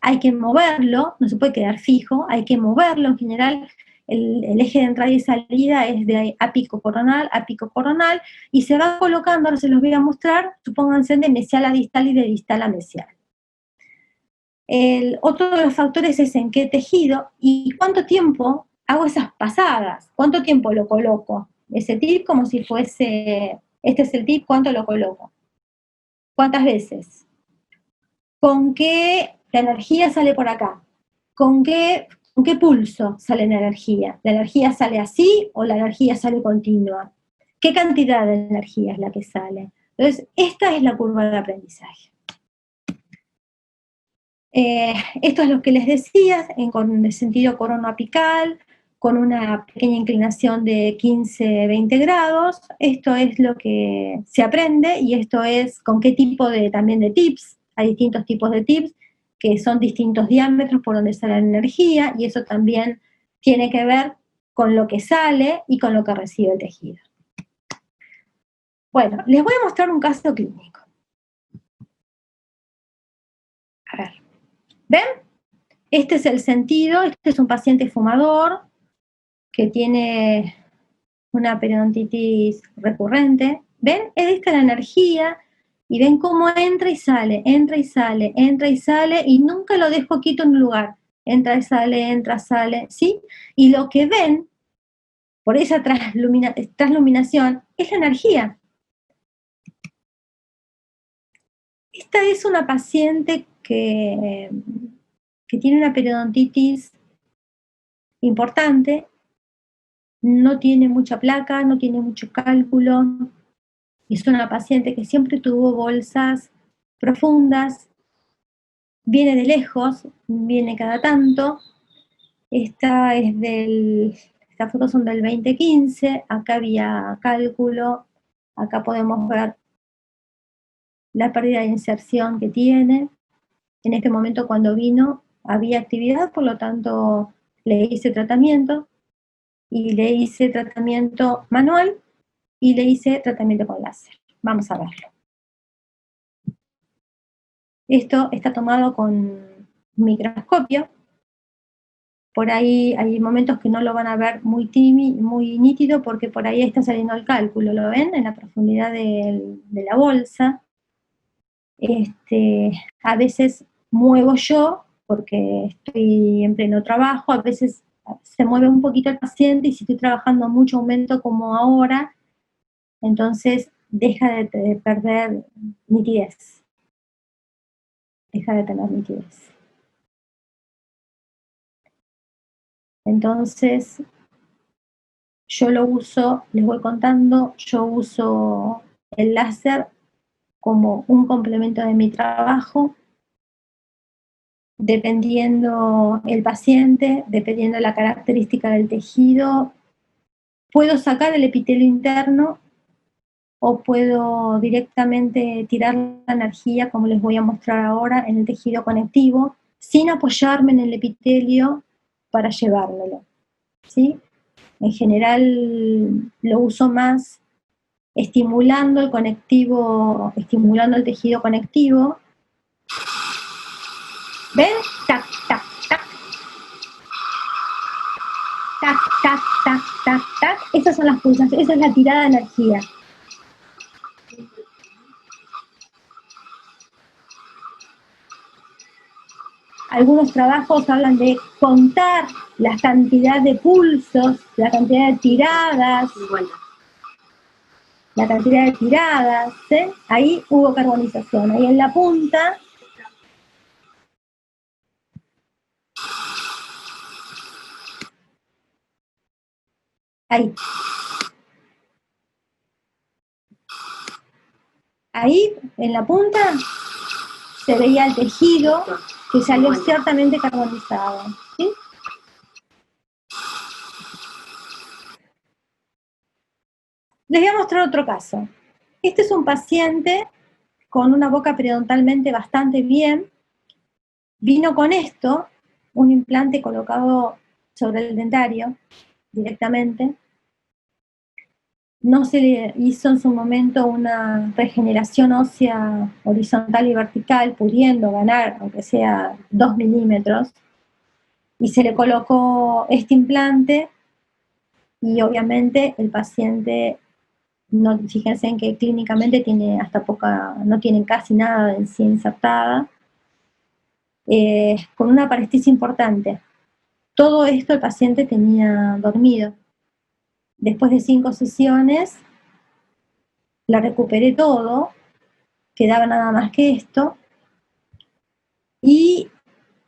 Speaker 2: Hay que moverlo, no se puede quedar fijo, hay que moverlo. En general, el eje de entrada y salida es de apico-coronal a pico-coronal, y se va colocando, ahora se los voy a mostrar, supónganse de mesial a distal y de distal a mesial. Otro de los factores es en qué tejido y cuánto tiempo hago esas pasadas, cuánto tiempo lo coloco. Ese tip como si fuese, este es el tip, ¿cuánto lo coloco? ¿Cuántas veces? ¿Con qué la energía sale por acá? ¿Con qué pulso sale la energía? ¿La energía sale así o la energía sale continua? ¿Qué cantidad de energía es la que sale? Entonces, esta es la curva de aprendizaje. Esto es lo que les decía, con el sentido coronoapical, con una pequeña inclinación de 15-20 grados. Esto es lo que se aprende, y esto es con qué tipo también de tips. Hay distintos tipos de tips, que son distintos diámetros por donde sale la energía, y eso también tiene que ver con lo que sale y con lo que recibe el tejido. Bueno, les voy a mostrar un caso clínico. A ver, ¿ven? Este es el sentido, este es un paciente fumador que tiene una periodontitis recurrente. ¿Ven? Esta es la energía, y ven cómo entra y sale, entra y sale, entra y sale, y nunca lo dejo quieto en un lugar. Entra y sale, entra, sale, ¿sí? Y lo que ven, por esa transluminación, es la energía. Esta es una paciente que tiene una periodontitis importante, no tiene mucha placa, no tiene mucho cálculo, es una paciente que siempre tuvo bolsas profundas, viene de lejos, viene cada tanto. Estas fotos son del 2015, acá había cálculo, acá podemos ver la pérdida de inserción que tiene. En este momento, cuando vino, había actividad, por lo tanto le hice tratamiento, y le hice tratamiento manual, y le hice tratamiento con láser. Vamos a verlo. Esto está tomado con microscopio. Por ahí hay momentos que no lo van a ver muy nítido, porque por ahí está saliendo el cálculo, ¿lo ven? En la profundidad de la bolsa. A veces muevo yo, porque estoy en pleno trabajo, a veces se mueve un poquito el paciente, y si estoy trabajando mucho aumento como ahora, entonces deja de perder nitidez. Deja de tener nitidez. Entonces, yo lo uso, les voy contando, yo uso el láser como un complemento de mi trabajo, dependiendo el paciente, dependiendo la característica del tejido. Puedo sacar el epitelio interno o puedo directamente tirar la energía, como les voy a mostrar ahora, en el tejido conectivo, sin apoyarme en el epitelio para llevármelo, ¿sí? En general lo uso más estimulando el conectivo, estimulando el tejido conectivo. ¿Ven? Tac, tac, tac. Tac, tac, tac, tac, tac. Esas son las pulsaciones, esa es la tirada de energía. Algunos trabajos hablan de contar la cantidad de pulsos, la cantidad de tiradas. La cantidad de tiradas, ¿sí? Ahí hubo carbonización. Ahí en la punta. Ahí. Ahí, en la punta, se veía el tejido que salió ciertamente carbonizado, ¿sí? Les voy a mostrar otro caso. Este es un paciente con una boca periodontalmente bastante bien, Vino con esto, un implante colocado sobre el dentario directamente. No se le hizo en su momento una regeneración ósea horizontal y vertical, pudiendo ganar, aunque sea 2 milímetros, y se le colocó este implante, y obviamente el paciente, no, fíjense en que clínicamente tiene hasta poca, no tiene casi nada de encía insertada, con una parestesia importante. Todo esto el paciente tenía dormido. Después de 5 sesiones, la recuperé todo, quedaba nada más que esto, y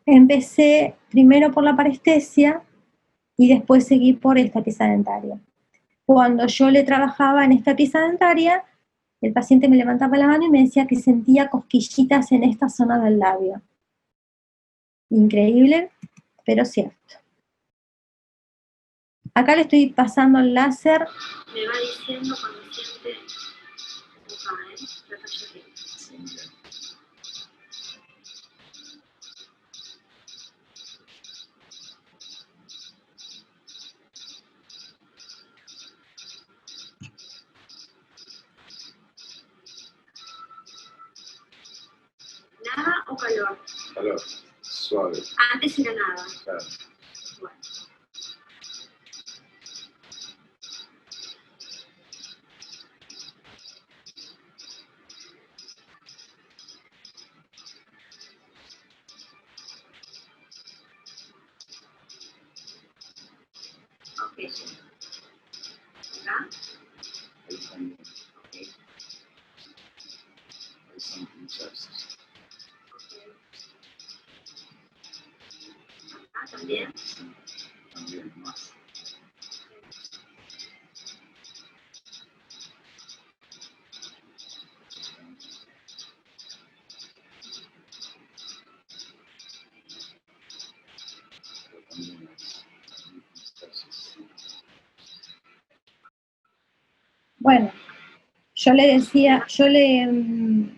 Speaker 2: empecé primero por la parestesia y después seguí por esta pieza dentaria. Cuando yo le trabajaba en esta pieza dentaria, el paciente me levantaba la mano y me decía que sentía cosquillitas en esta zona del labio. Increíble, pero cierto. Acá le estoy pasando el láser.
Speaker 4: Me va diciendo cuando siente. ¿Nada o calor?
Speaker 5: Calor, suave.
Speaker 4: Antes era nada.
Speaker 5: Claro.
Speaker 4: Bueno. Ok. ¿Acá?
Speaker 5: Ahí también.
Speaker 4: Ok.
Speaker 5: Ahí son muchas.
Speaker 4: Acá también.
Speaker 5: Sí, también más. Pero también hay muchas.
Speaker 2: Bueno, yo le decía, yo le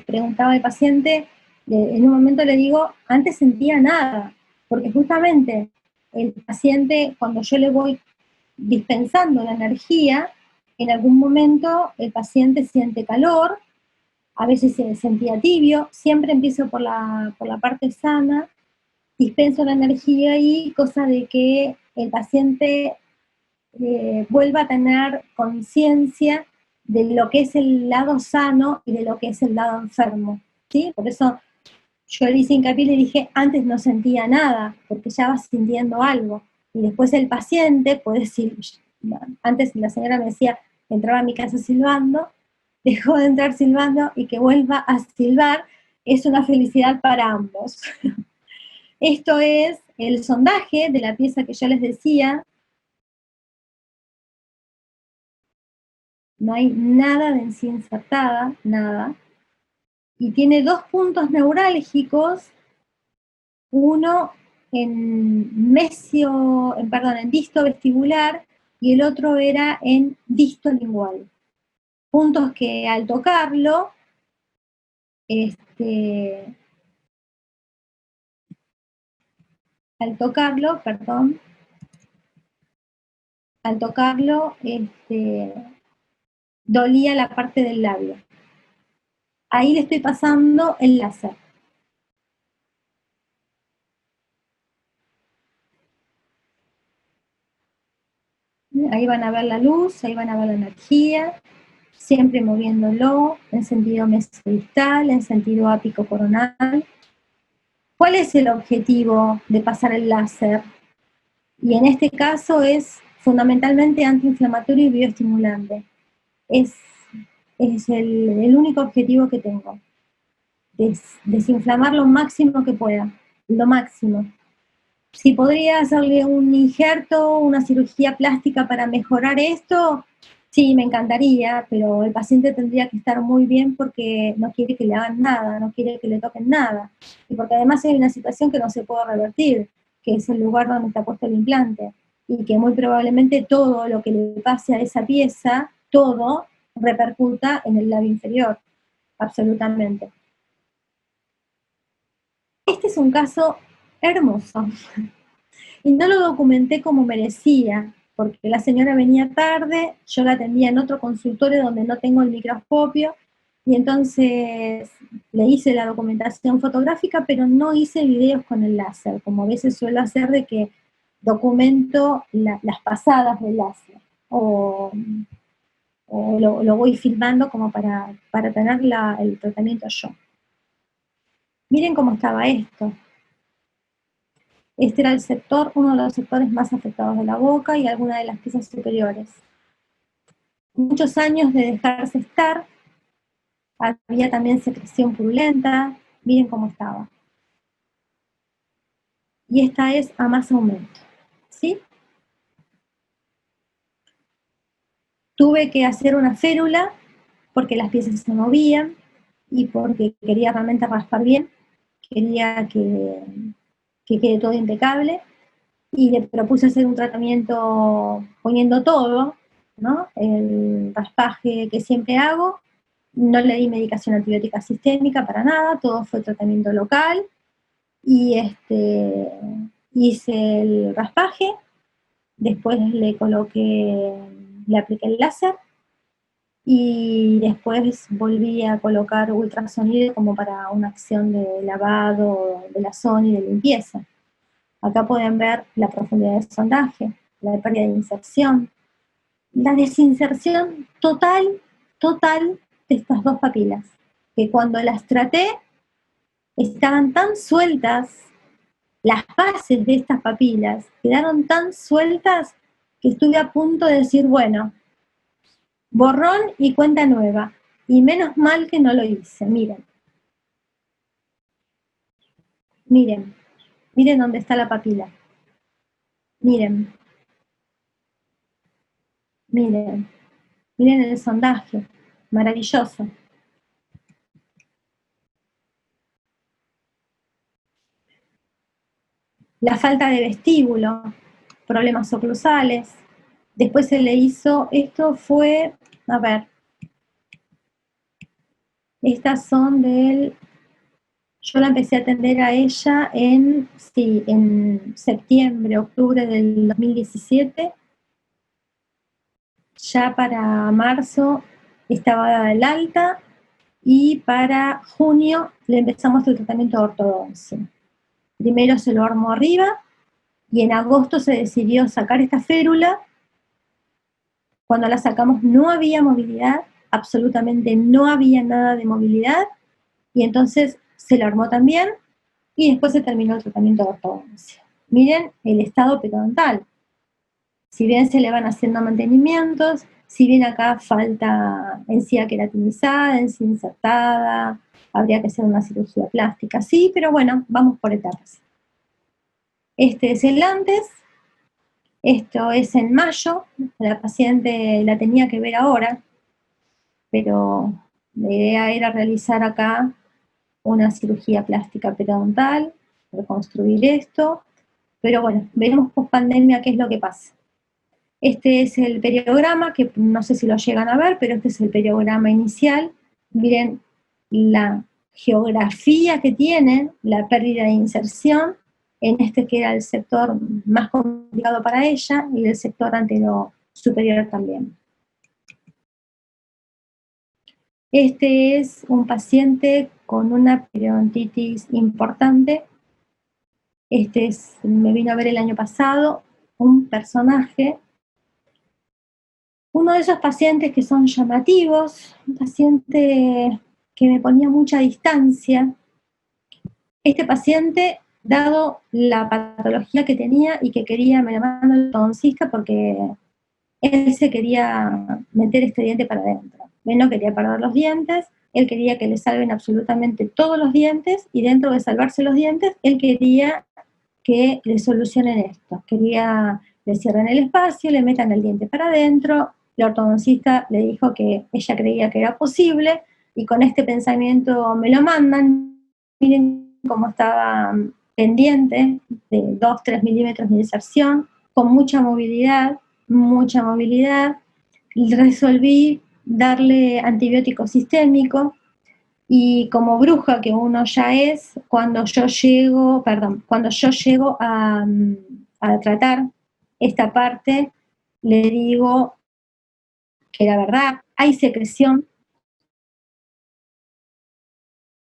Speaker 2: preguntaba al paciente, en un momento le digo, antes sentía nada, porque justamente el paciente, cuando yo le voy dispensando la energía, en algún momento el paciente siente calor, a veces se sentía tibio, siempre empiezo por la parte sana, dispenso la energía ahí, cosa de que el paciente vuelva a tener conciencia de lo que es el lado sano y de lo que es el lado enfermo, ¿sí? Por eso yo le hice hincapié y le dije, antes no sentía nada, porque ya vas sintiendo algo. Y después el paciente puede decir, antes la señora me decía, entraba a mi casa silbando, dejó de entrar silbando y que vuelva a silbar, es una felicidad para ambos. Esto es el sondaje de la pieza que yo les decía. No hay nada de encía insertada, nada. Y tiene 2 puntos neurálgicos, uno en en disto vestibular y el otro era en disto lingual. Puntos que al tocarlo, dolía la parte del labio. Ahí le estoy pasando el láser. Ahí van a ver la luz, ahí van a ver la energía, siempre moviéndolo en sentido mesodistal, en sentido ápico coronal. ¿Cuál es el objetivo de pasar el láser? Y en este caso es fundamentalmente antiinflamatorio y bioestimulante. Es el único objetivo que tengo. Desinflamar lo máximo que pueda, lo máximo. Si podría hacerle un injerto, una cirugía plástica para mejorar esto, sí, me encantaría, pero el paciente tendría que estar muy bien porque no quiere que le hagan nada, no quiere que le toquen nada. Y porque además hay una situación que no se puede revertir, que es el lugar donde está puesto el implante. Y que muy probablemente todo lo que le pase a esa pieza, todo repercuta en el labio inferior, absolutamente. Este es un caso hermoso. Y no lo documenté como merecía, porque la señora venía tarde, yo la atendía en otro consultorio donde no tengo el microscopio, y entonces le hice la documentación fotográfica, pero no hice videos con el láser, como a veces suelo hacer, de que documento las pasadas del láser, o lo voy filmando como para tener el tratamiento yo. Miren cómo estaba esto. Este era el sector, uno de los sectores más afectados de la boca y algunas de las piezas superiores. Muchos años de dejarse estar, había también secreción purulenta, miren cómo estaba. Y esta es a más aumento, ¿sí? Tuve que hacer una férula porque las piezas se movían y porque quería realmente raspar bien, quería que quede todo impecable, y le propuse hacer un tratamiento poniendo todo, ¿no? El raspaje que siempre hago, no le di medicación antibiótica sistémica para nada, todo fue tratamiento local, y hice el raspaje, después le apliqué el láser, y después volví a colocar ultrasonido como para una acción de lavado de la zona y de limpieza. Acá pueden ver la profundidad de sondaje, la pérdida de inserción, la desinserción total de estas dos papilas, que cuando las traté estaban tan sueltas, las bases de estas papilas quedaron tan sueltas que estuve a punto de decir, bueno, borrón y cuenta nueva, y menos mal que no lo hice. Miren, miren, miren dónde está la papila, miren, miren, miren el sondaje, maravilloso. La falta de vestíbulo, problemas oclusales. Después se le hizo, esto fue, a ver, estas son yo la empecé a atender a ella en septiembre, octubre del 2017. Ya para marzo estaba dada el alta, y para junio le empezamos el tratamiento de ortodoncia. Primero se lo armó arriba, y en agosto se decidió sacar esta férula. Cuando la sacamos no había movilidad, absolutamente no había nada de movilidad, y entonces se lo armó también, y después se terminó el tratamiento de ortodoncia. Miren el estado periodontal. Si bien se le van haciendo mantenimientos, si bien acá falta encía queratinizada, encía insertada, habría que hacer una cirugía plástica, sí, pero bueno, vamos por etapas. Este es el antes, esto es en mayo, la paciente la tenía que ver ahora, pero la idea era realizar acá una cirugía plástica periodontal, reconstruir esto, pero bueno, veremos post pandemia qué es lo que pasa. Este es el periograma, que no sé si lo llegan a ver, pero este es el periograma inicial. Miren la geografía que tiene, la pérdida de inserción, en este que era el sector más complicado para ella, y el sector anterior superior también. Este es un paciente con una periodontitis importante. Me vino a ver el año pasado, un personaje, uno de esos pacientes que son llamativos, un paciente que me ponía mucha distancia. Este paciente, dado la patología que tenía y que quería, me lo mandó el ortodoncista porque él se quería meter este diente para adentro. Él no quería perder los dientes, él quería que le salven absolutamente todos los dientes, y dentro de salvarse los dientes, él quería que le solucionen esto. Quería le cierren el espacio, le metan el diente para adentro. La ortodoncista le dijo que ella creía que era posible, y con este pensamiento me lo mandan. Miren cómo estaba pendiente, de 2-3 milímetros de inserción, con mucha movilidad. Resolví darle antibiótico sistémico, Y como bruja que uno ya es, cuando yo llego a tratar esta parte, le digo que la verdad hay secreción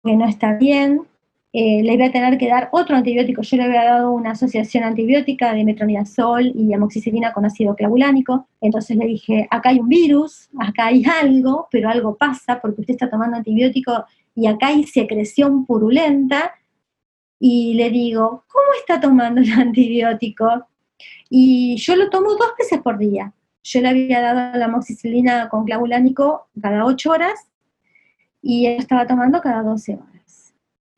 Speaker 2: que no está bien, le voy a tener que dar otro antibiótico. Yo le había dado una asociación antibiótica de metronidazol y amoxicilina con ácido clavulánico. Entonces le dije, acá hay un virus, acá hay algo, pero algo pasa porque usted está tomando antibiótico y acá hay secreción purulenta. Y le digo, ¿cómo está tomando el antibiótico? Y yo lo tomo 2 veces por día. Yo le había dado la amoxicilina con clavulánico cada 8 horas y él estaba tomando cada 12 horas.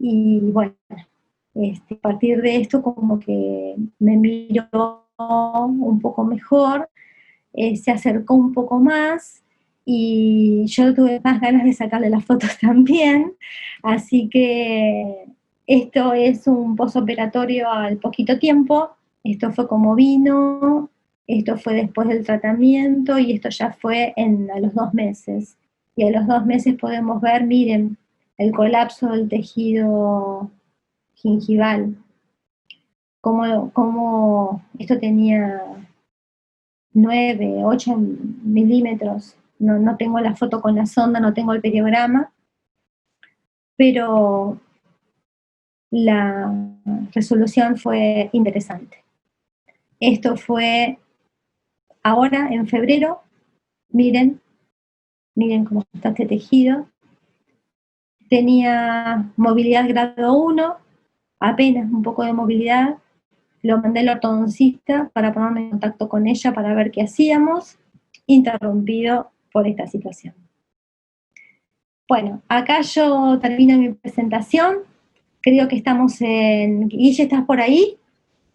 Speaker 2: Y bueno, a partir de esto como que me miró un poco mejor, se acercó un poco más y yo tuve más ganas de sacarle las fotos también, así que esto es un postoperatorio al poquito tiempo, esto fue como vino, esto fue después del tratamiento y esto ya fue a los 2 meses. Y a los 2 meses podemos ver, miren, el colapso del tejido gingival, como esto tenía 9, 8 milímetros, no tengo la foto con la sonda, no tengo el periograma, pero la resolución fue interesante. Esto fue ahora, en febrero, miren cómo está este tejido. Tenía movilidad grado 1, apenas un poco de movilidad. Lo mandé al ortodoncista para ponerme en contacto con ella para ver qué hacíamos, interrumpido por esta situación. Bueno, acá yo termino mi presentación. Creo que estamos en... Guille, ¿estás por ahí?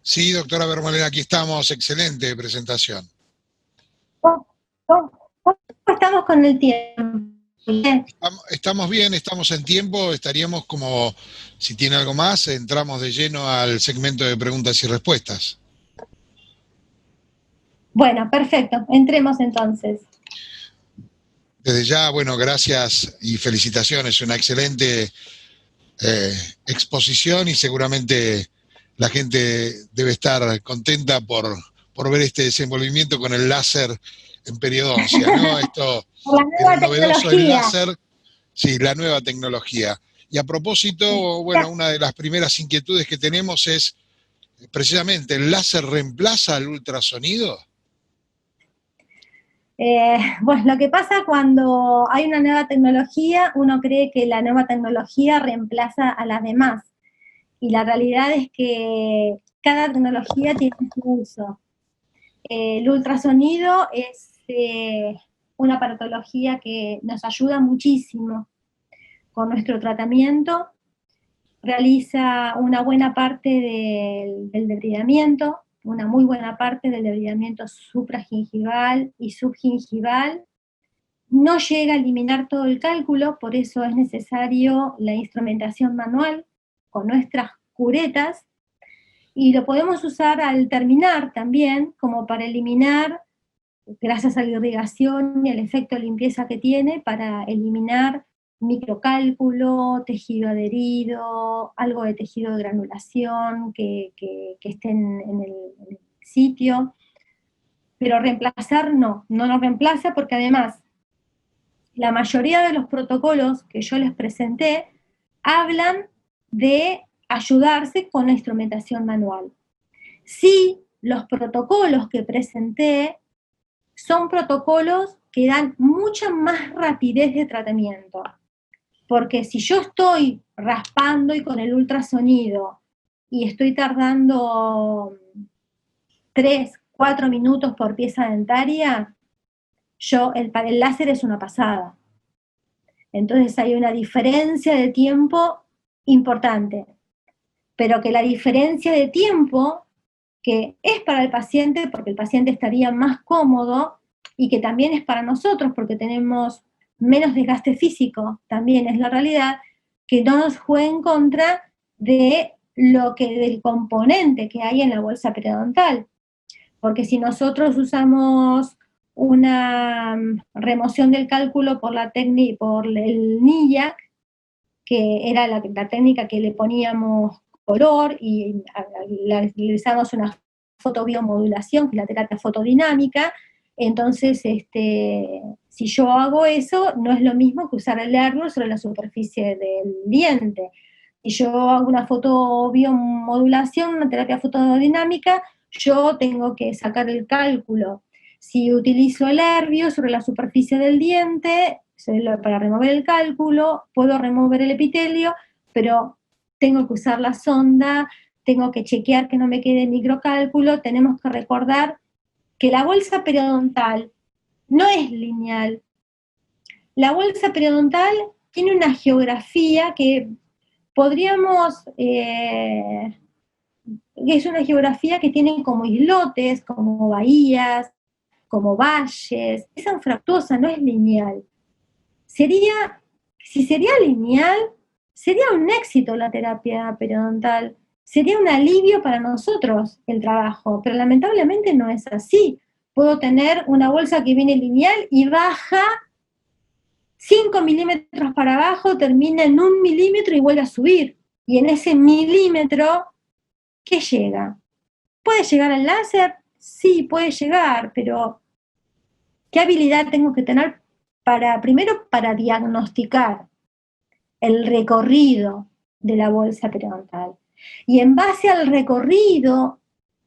Speaker 1: Sí, doctora Vermolén, aquí estamos. Excelente presentación.
Speaker 2: ¿Cómo estamos con el tiempo?
Speaker 1: Estamos bien, estamos en tiempo, estaríamos como, si tiene algo más, entramos de lleno al segmento de preguntas y respuestas.
Speaker 2: Bueno, perfecto, entremos entonces.
Speaker 1: Desde ya, bueno, gracias y felicitaciones, una excelente exposición y seguramente la gente debe estar contenta por ver este desenvolvimiento con el láser en periodoncia, ¿no? Esto era novedoso el láser, sí, la nueva tecnología. Y a propósito, bueno, una de las primeras inquietudes que tenemos es precisamente, ¿el láser reemplaza al ultrasonido?
Speaker 2: Bueno, lo que pasa cuando hay una nueva tecnología, uno cree que la nueva tecnología reemplaza a las demás. Y la realidad es que cada tecnología tiene su uso. El ultrasonido es una aparatología que nos ayuda muchísimo con nuestro tratamiento. Realiza una buena parte del debridamiento, una muy buena parte del debridamiento supragingival y subgingival. No llega a eliminar todo el cálculo, por eso es necesario la instrumentación manual con nuestras curetas, y lo podemos usar al terminar también, como para eliminar, gracias a la irrigación y el efecto de limpieza que tiene, para eliminar microcálculo, tejido adherido, algo de tejido de granulación que esté en el sitio. Pero reemplazar no nos reemplaza, porque además la mayoría de los protocolos que yo les presenté hablan de ayudarse con la instrumentación manual. Sí, los protocolos que presenté son protocolos que dan mucha más rapidez de tratamiento, porque si yo estoy raspando y con el ultrasonido y estoy tardando 3, 4 minutos por pieza dentaria, para el láser es una pasada. Entonces hay una diferencia de tiempo importante, pero que la diferencia de tiempo, que es para el paciente, porque el paciente estaría más cómodo, y que también es para nosotros, porque tenemos menos desgaste físico, también es la realidad, que no nos juegue en contra del componente que hay en la bolsa periodontal. Porque si nosotros usamos una remoción del cálculo por el NIAC, que era la técnica que le poníamos color y realizamos una fotobiomodulación, que es la terapia fotodinámica. Entonces, si yo hago eso, no es lo mismo que usar el Airbrush sobre la superficie del diente. Si yo hago una fotobiomodulación, una terapia fotodinámica, yo tengo que sacar el cálculo. Si utilizo el Airbrush sobre la superficie del diente, para remover el cálculo, puedo remover el epitelio, pero tengo que usar la sonda, tengo que chequear que no me quede microcálculo. Tenemos que recordar que la bolsa periodontal no es lineal. La bolsa periodontal tiene una geografía que podríamos, es una geografía que tiene como islotes, como bahías, como valles. Es anfractuosa, no es lineal. Si sería lineal, sería un éxito la terapia periodontal, sería un alivio para nosotros el trabajo, pero lamentablemente no es así. Puedo tener una bolsa que viene lineal y baja 5 milímetros para abajo, termina en 1 milímetro y vuelve a subir. Y en ese milímetro, ¿qué llega? ¿Puede llegar al láser? Sí, puede llegar, pero ¿qué habilidad tengo que tener primero para diagnosticar el recorrido de la bolsa periodontal? Y en base al recorrido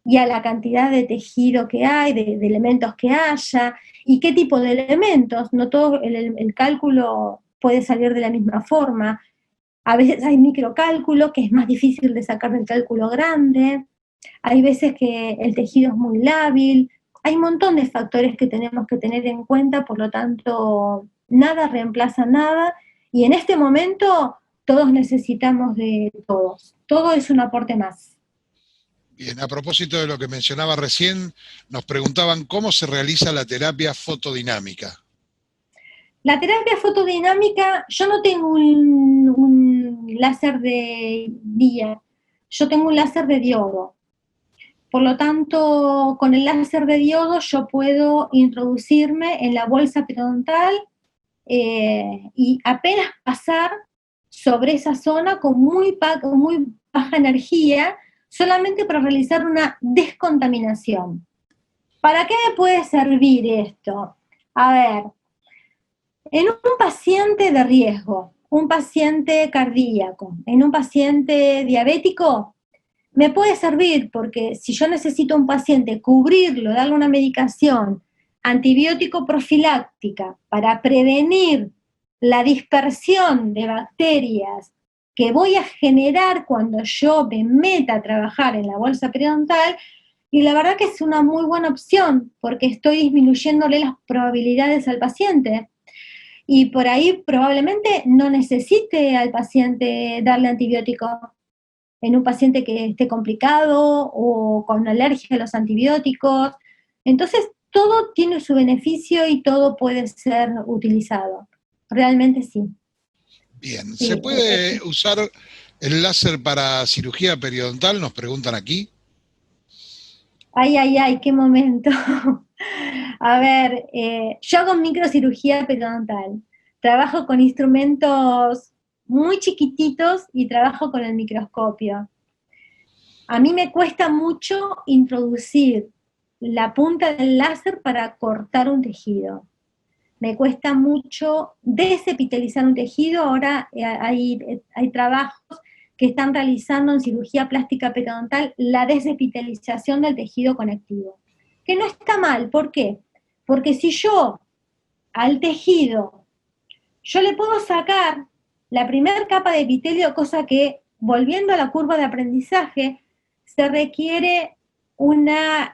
Speaker 2: y a la cantidad de tejido que hay, de elementos que haya, y qué tipo de elementos, no todo el cálculo puede salir de la misma forma. A veces hay microcálculo, que es más difícil de sacar del cálculo grande, hay veces que el tejido es muy lábil, hay un montón de factores que tenemos que tener en cuenta, por lo tanto, nada reemplaza nada, y en este momento todos necesitamos de todos. Todo es un aporte más.
Speaker 1: Bien, a propósito de lo que mencionaba recién, nos preguntaban cómo se realiza la terapia fotodinámica.
Speaker 2: La terapia fotodinámica, yo no tengo un láser de día, yo tengo un láser de diodo. Por lo tanto, con el láser de diodo yo puedo introducirme en la bolsa periodontal y apenas pasar sobre esa zona con muy baja energía, solamente para realizar una descontaminación. ¿Para qué me puede servir esto? A ver, en un paciente de riesgo, un paciente cardíaco, en un paciente diabético, me puede servir porque si yo necesito a un paciente cubrirlo, darle una medicación antibiótico profiláctica para prevenir la dispersión de bacterias que voy a generar cuando yo me meta a trabajar en la bolsa periodontal, y la verdad que es una muy buena opción porque estoy disminuyéndole las probabilidades al paciente. Y por ahí probablemente no necesite al paciente darle antibiótico en un paciente que esté complicado o con alergia a los antibióticos. Entonces, todo tiene su beneficio y todo puede ser utilizado. Realmente sí.
Speaker 1: Bien,
Speaker 2: Sí.
Speaker 1: ¿se puede usar el láser para cirugía periodontal? Nos preguntan aquí.
Speaker 2: Ay, qué momento. A ver, yo hago microcirugía periodontal. Trabajo con instrumentos muy chiquititos y trabajo con el microscopio. A mí me cuesta mucho introducir la punta del láser para cortar un tejido. Me cuesta mucho desepitelizar un tejido. Ahora hay trabajos que están realizando en cirugía plástica periodontal la desepitelización del tejido conectivo. Que no está mal, ¿por qué? Porque si yo al tejido, yo le puedo sacar la primera capa de epitelio, cosa que, volviendo a la curva de aprendizaje, se requiere una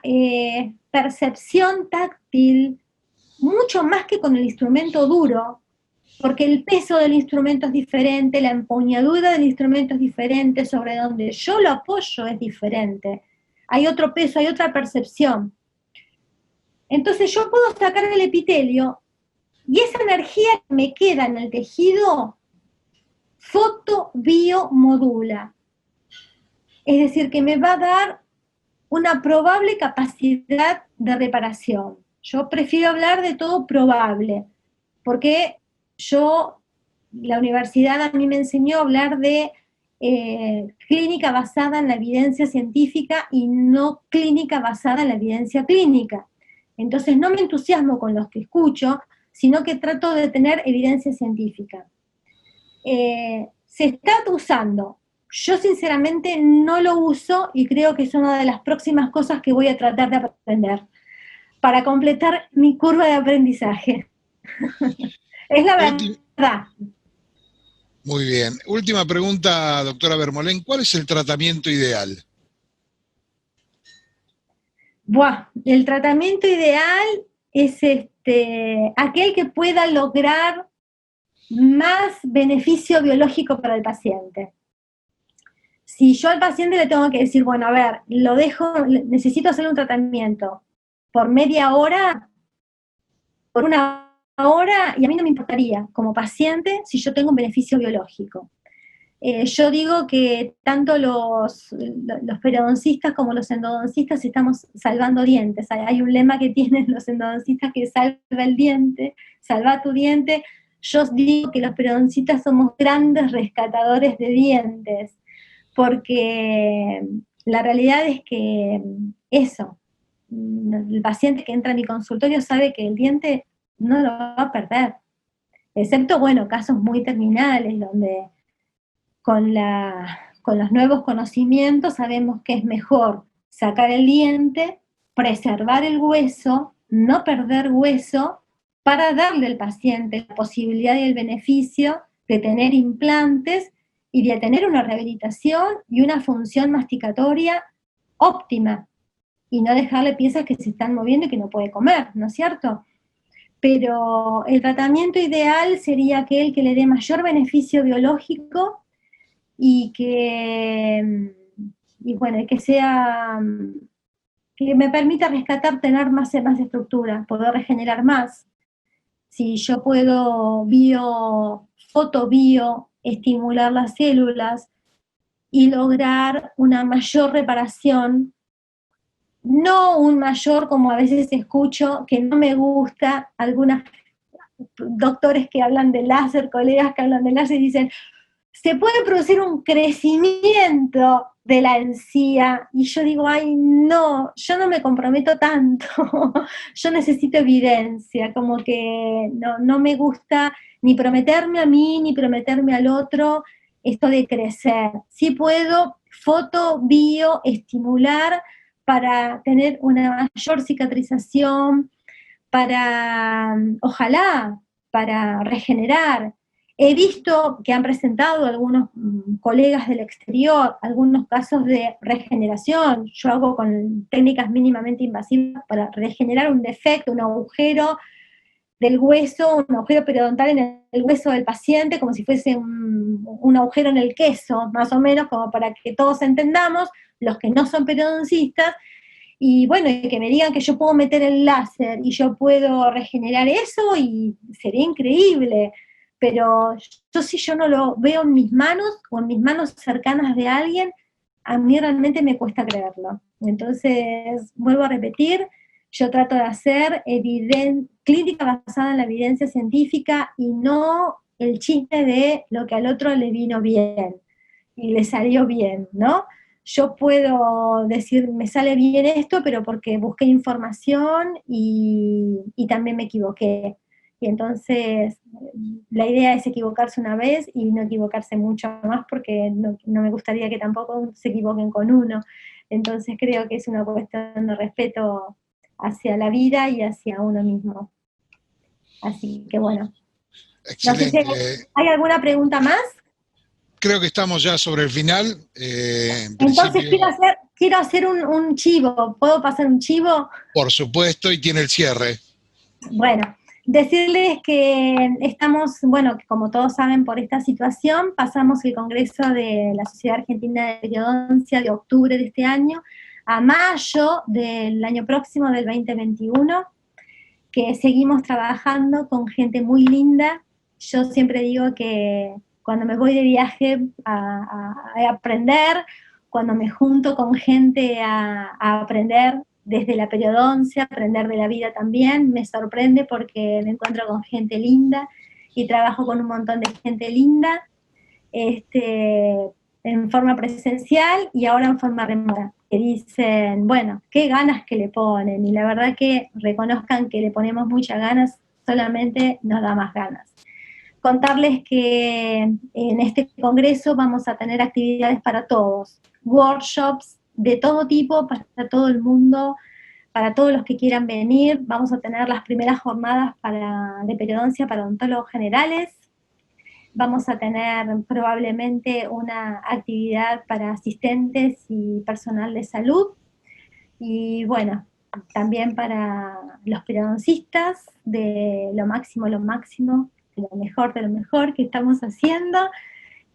Speaker 2: percepción táctil mucho más que con el instrumento duro, porque el peso del instrumento es diferente, la empuñadura del instrumento es diferente, sobre donde yo lo apoyo es diferente. Hay otro peso, hay otra percepción. Entonces yo puedo sacar el epitelio y esa energía que me queda en el tejido fotobiomodula. Es decir, que me va a dar una probable capacidad de reparación. Yo prefiero hablar de todo probable, porque yo la universidad a mí me enseñó a hablar de clínica basada en la evidencia científica y no clínica basada en la evidencia clínica. Entonces no me entusiasmo con los que escucho, sino que trato de tener evidencia científica. Se está usando. Yo sinceramente no lo uso y creo que es una de las próximas cosas que voy a tratar de aprender para completar mi curva de aprendizaje. Es la verdad.
Speaker 1: Muy bien. Última pregunta, doctora Vermolén. ¿Cuál es el tratamiento ideal?
Speaker 2: Buah, el tratamiento ideal es aquel que pueda lograr más beneficio biológico para el paciente. Si yo al paciente le tengo que decir, bueno, a ver, lo dejo, necesito hacer un tratamiento por media hora, por una hora, y a mí no me importaría como paciente si yo tengo un beneficio biológico. Yo digo que tanto los periodoncistas como los endodoncistas estamos salvando dientes. Hay un lema que tienen los endodoncistas que salva el diente, salva tu diente. Yo digo que los periodoncistas somos grandes rescatadores de dientes, porque la realidad es que eso, el paciente que entra a mi consultorio sabe que el diente no lo va a perder, excepto, bueno, casos muy terminales, donde con los nuevos conocimientos sabemos que es mejor sacar el diente, preservar el hueso, no perder hueso, para darle al paciente la posibilidad y el beneficio de tener implantes y de tener una rehabilitación y una función masticatoria óptima, y no dejarle piezas que se están moviendo y que no puede comer, ¿no es cierto? Pero el tratamiento ideal sería aquel que le dé mayor beneficio biológico y bueno, que sea, que me permita rescatar, tener más estructura, poder regenerar más. Si yo puedo estimular las células y lograr una mayor reparación, no un mayor, como a veces escucho, que no me gusta, algunos doctores que hablan de láser, colegas que hablan de láser y dicen, se puede producir un crecimiento de la encía, y yo digo, ay, no, yo no me comprometo tanto, yo necesito evidencia, como que no me gusta ni prometerme a mí, ni prometerme al otro, esto de crecer. Sí puedo estimular para tener una mayor cicatrización, ojalá, para regenerar. He visto que han presentado algunos colegas del exterior algunos casos de regeneración. Yo hago con técnicas mínimamente invasivas para regenerar un defecto, un agujero del hueso, un agujero periodontal en el hueso del paciente, como si fuese un agujero en el queso, más o menos, como para que todos entendamos, los que no son periodoncistas, y bueno, y que me digan que yo puedo meter el láser y yo puedo regenerar eso, y sería increíble. Pero si yo no lo veo en mis manos o en mis manos cercanas de alguien, a mí realmente me cuesta creerlo. Entonces, vuelvo a repetir, yo trato de hacer clínica basada en la evidencia científica y no el chiste de lo que al otro le vino bien y le salió bien, ¿no? Yo puedo decir, me sale bien esto, pero porque busqué información y también me equivoqué. Y entonces la idea es equivocarse una vez y no equivocarse mucho más, porque no me gustaría que tampoco se equivoquen con uno. Entonces creo que es una cuestión de respeto hacia la vida y hacia uno mismo. Así que bueno.
Speaker 1: Excelente.
Speaker 2: No sé si hay alguna pregunta más.
Speaker 1: Creo que estamos ya sobre el final.
Speaker 2: Entonces quiero hacer un chivo. ¿Puedo pasar un chivo?
Speaker 1: Por supuesto, y tiene el cierre.
Speaker 2: Bueno, decirles que estamos, bueno, como todos saben, por esta situación, pasamos el Congreso de la Sociedad Argentina de Periodoncia de octubre de este año a mayo del año próximo, del 2021, que seguimos trabajando con gente muy linda. Yo siempre digo que cuando me voy de viaje a aprender, cuando me junto con gente a aprender desde la periodoncia, aprender de la vida también, me sorprende porque me encuentro con gente linda y trabajo con un montón de gente linda, en forma presencial y ahora en forma remota, que dicen, bueno, qué ganas que le ponen, y la verdad que reconozcan que le ponemos muchas ganas, solamente nos da más ganas. Contarles que en este congreso vamos a tener actividades para todos, workshops de todo tipo, para todo el mundo, para todos los que quieran venir. Vamos a tener las primeras jornadas de periodoncia para odontólogos generales. Vamos a tener probablemente una actividad para asistentes y personal de salud. Y bueno, también para los periodoncistas, de lo máximo, de lo mejor que estamos haciendo.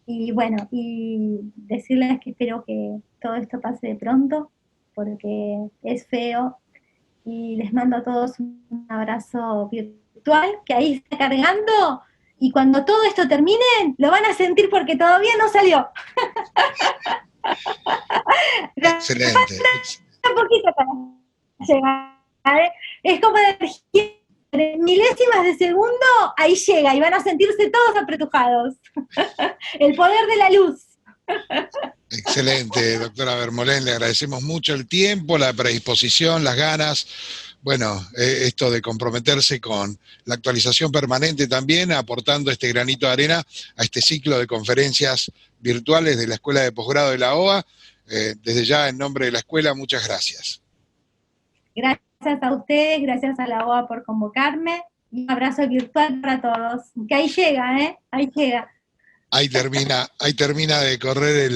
Speaker 2: Y bueno, y decirles que espero que todo esto pase de pronto, porque es feo. Y les mando a todos un abrazo virtual, que ahí está cargando, y cuando todo esto termine, lo van a sentir porque todavía no salió.
Speaker 1: Excelente.
Speaker 2: Un poquito para llegar, ¿eh? Es como energía, milésimas de segundo, ahí llega, y van a sentirse todos apretujados. El poder de la luz.
Speaker 1: Excelente, doctora Bermolén, le agradecemos mucho el tiempo, la predisposición, las ganas, bueno, esto de comprometerse con la actualización permanente también, aportando este granito de arena a este ciclo de conferencias virtuales de la Escuela de Posgrado de la OA. Desde ya, en nombre de la escuela, muchas gracias.
Speaker 2: Gracias a ustedes, gracias a la OA por convocarme, y un abrazo virtual para todos, que ahí llega, ahí llega.
Speaker 1: Ahí termina de correr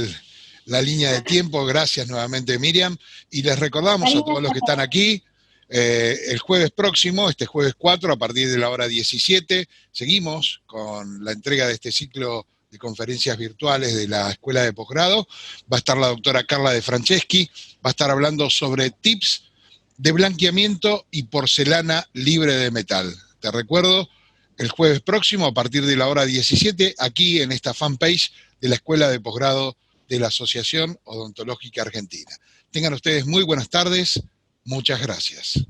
Speaker 1: la línea de tiempo. Gracias nuevamente, Miriam. Y les recordamos a todos los que están aquí, el jueves próximo, este jueves 4, a partir de la hora 17, seguimos con la entrega de este ciclo de conferencias virtuales de la Escuela de Posgrado. Va a estar la doctora Carla De Franceschi, va a estar hablando sobre tips de blanqueamiento y porcelana libre de metal. Te recuerdo, el jueves próximo, a partir de la hora 17, aquí en esta fanpage de la Escuela de Posgrado de la Asociación Odontológica Argentina. Tengan ustedes muy buenas tardes, muchas gracias.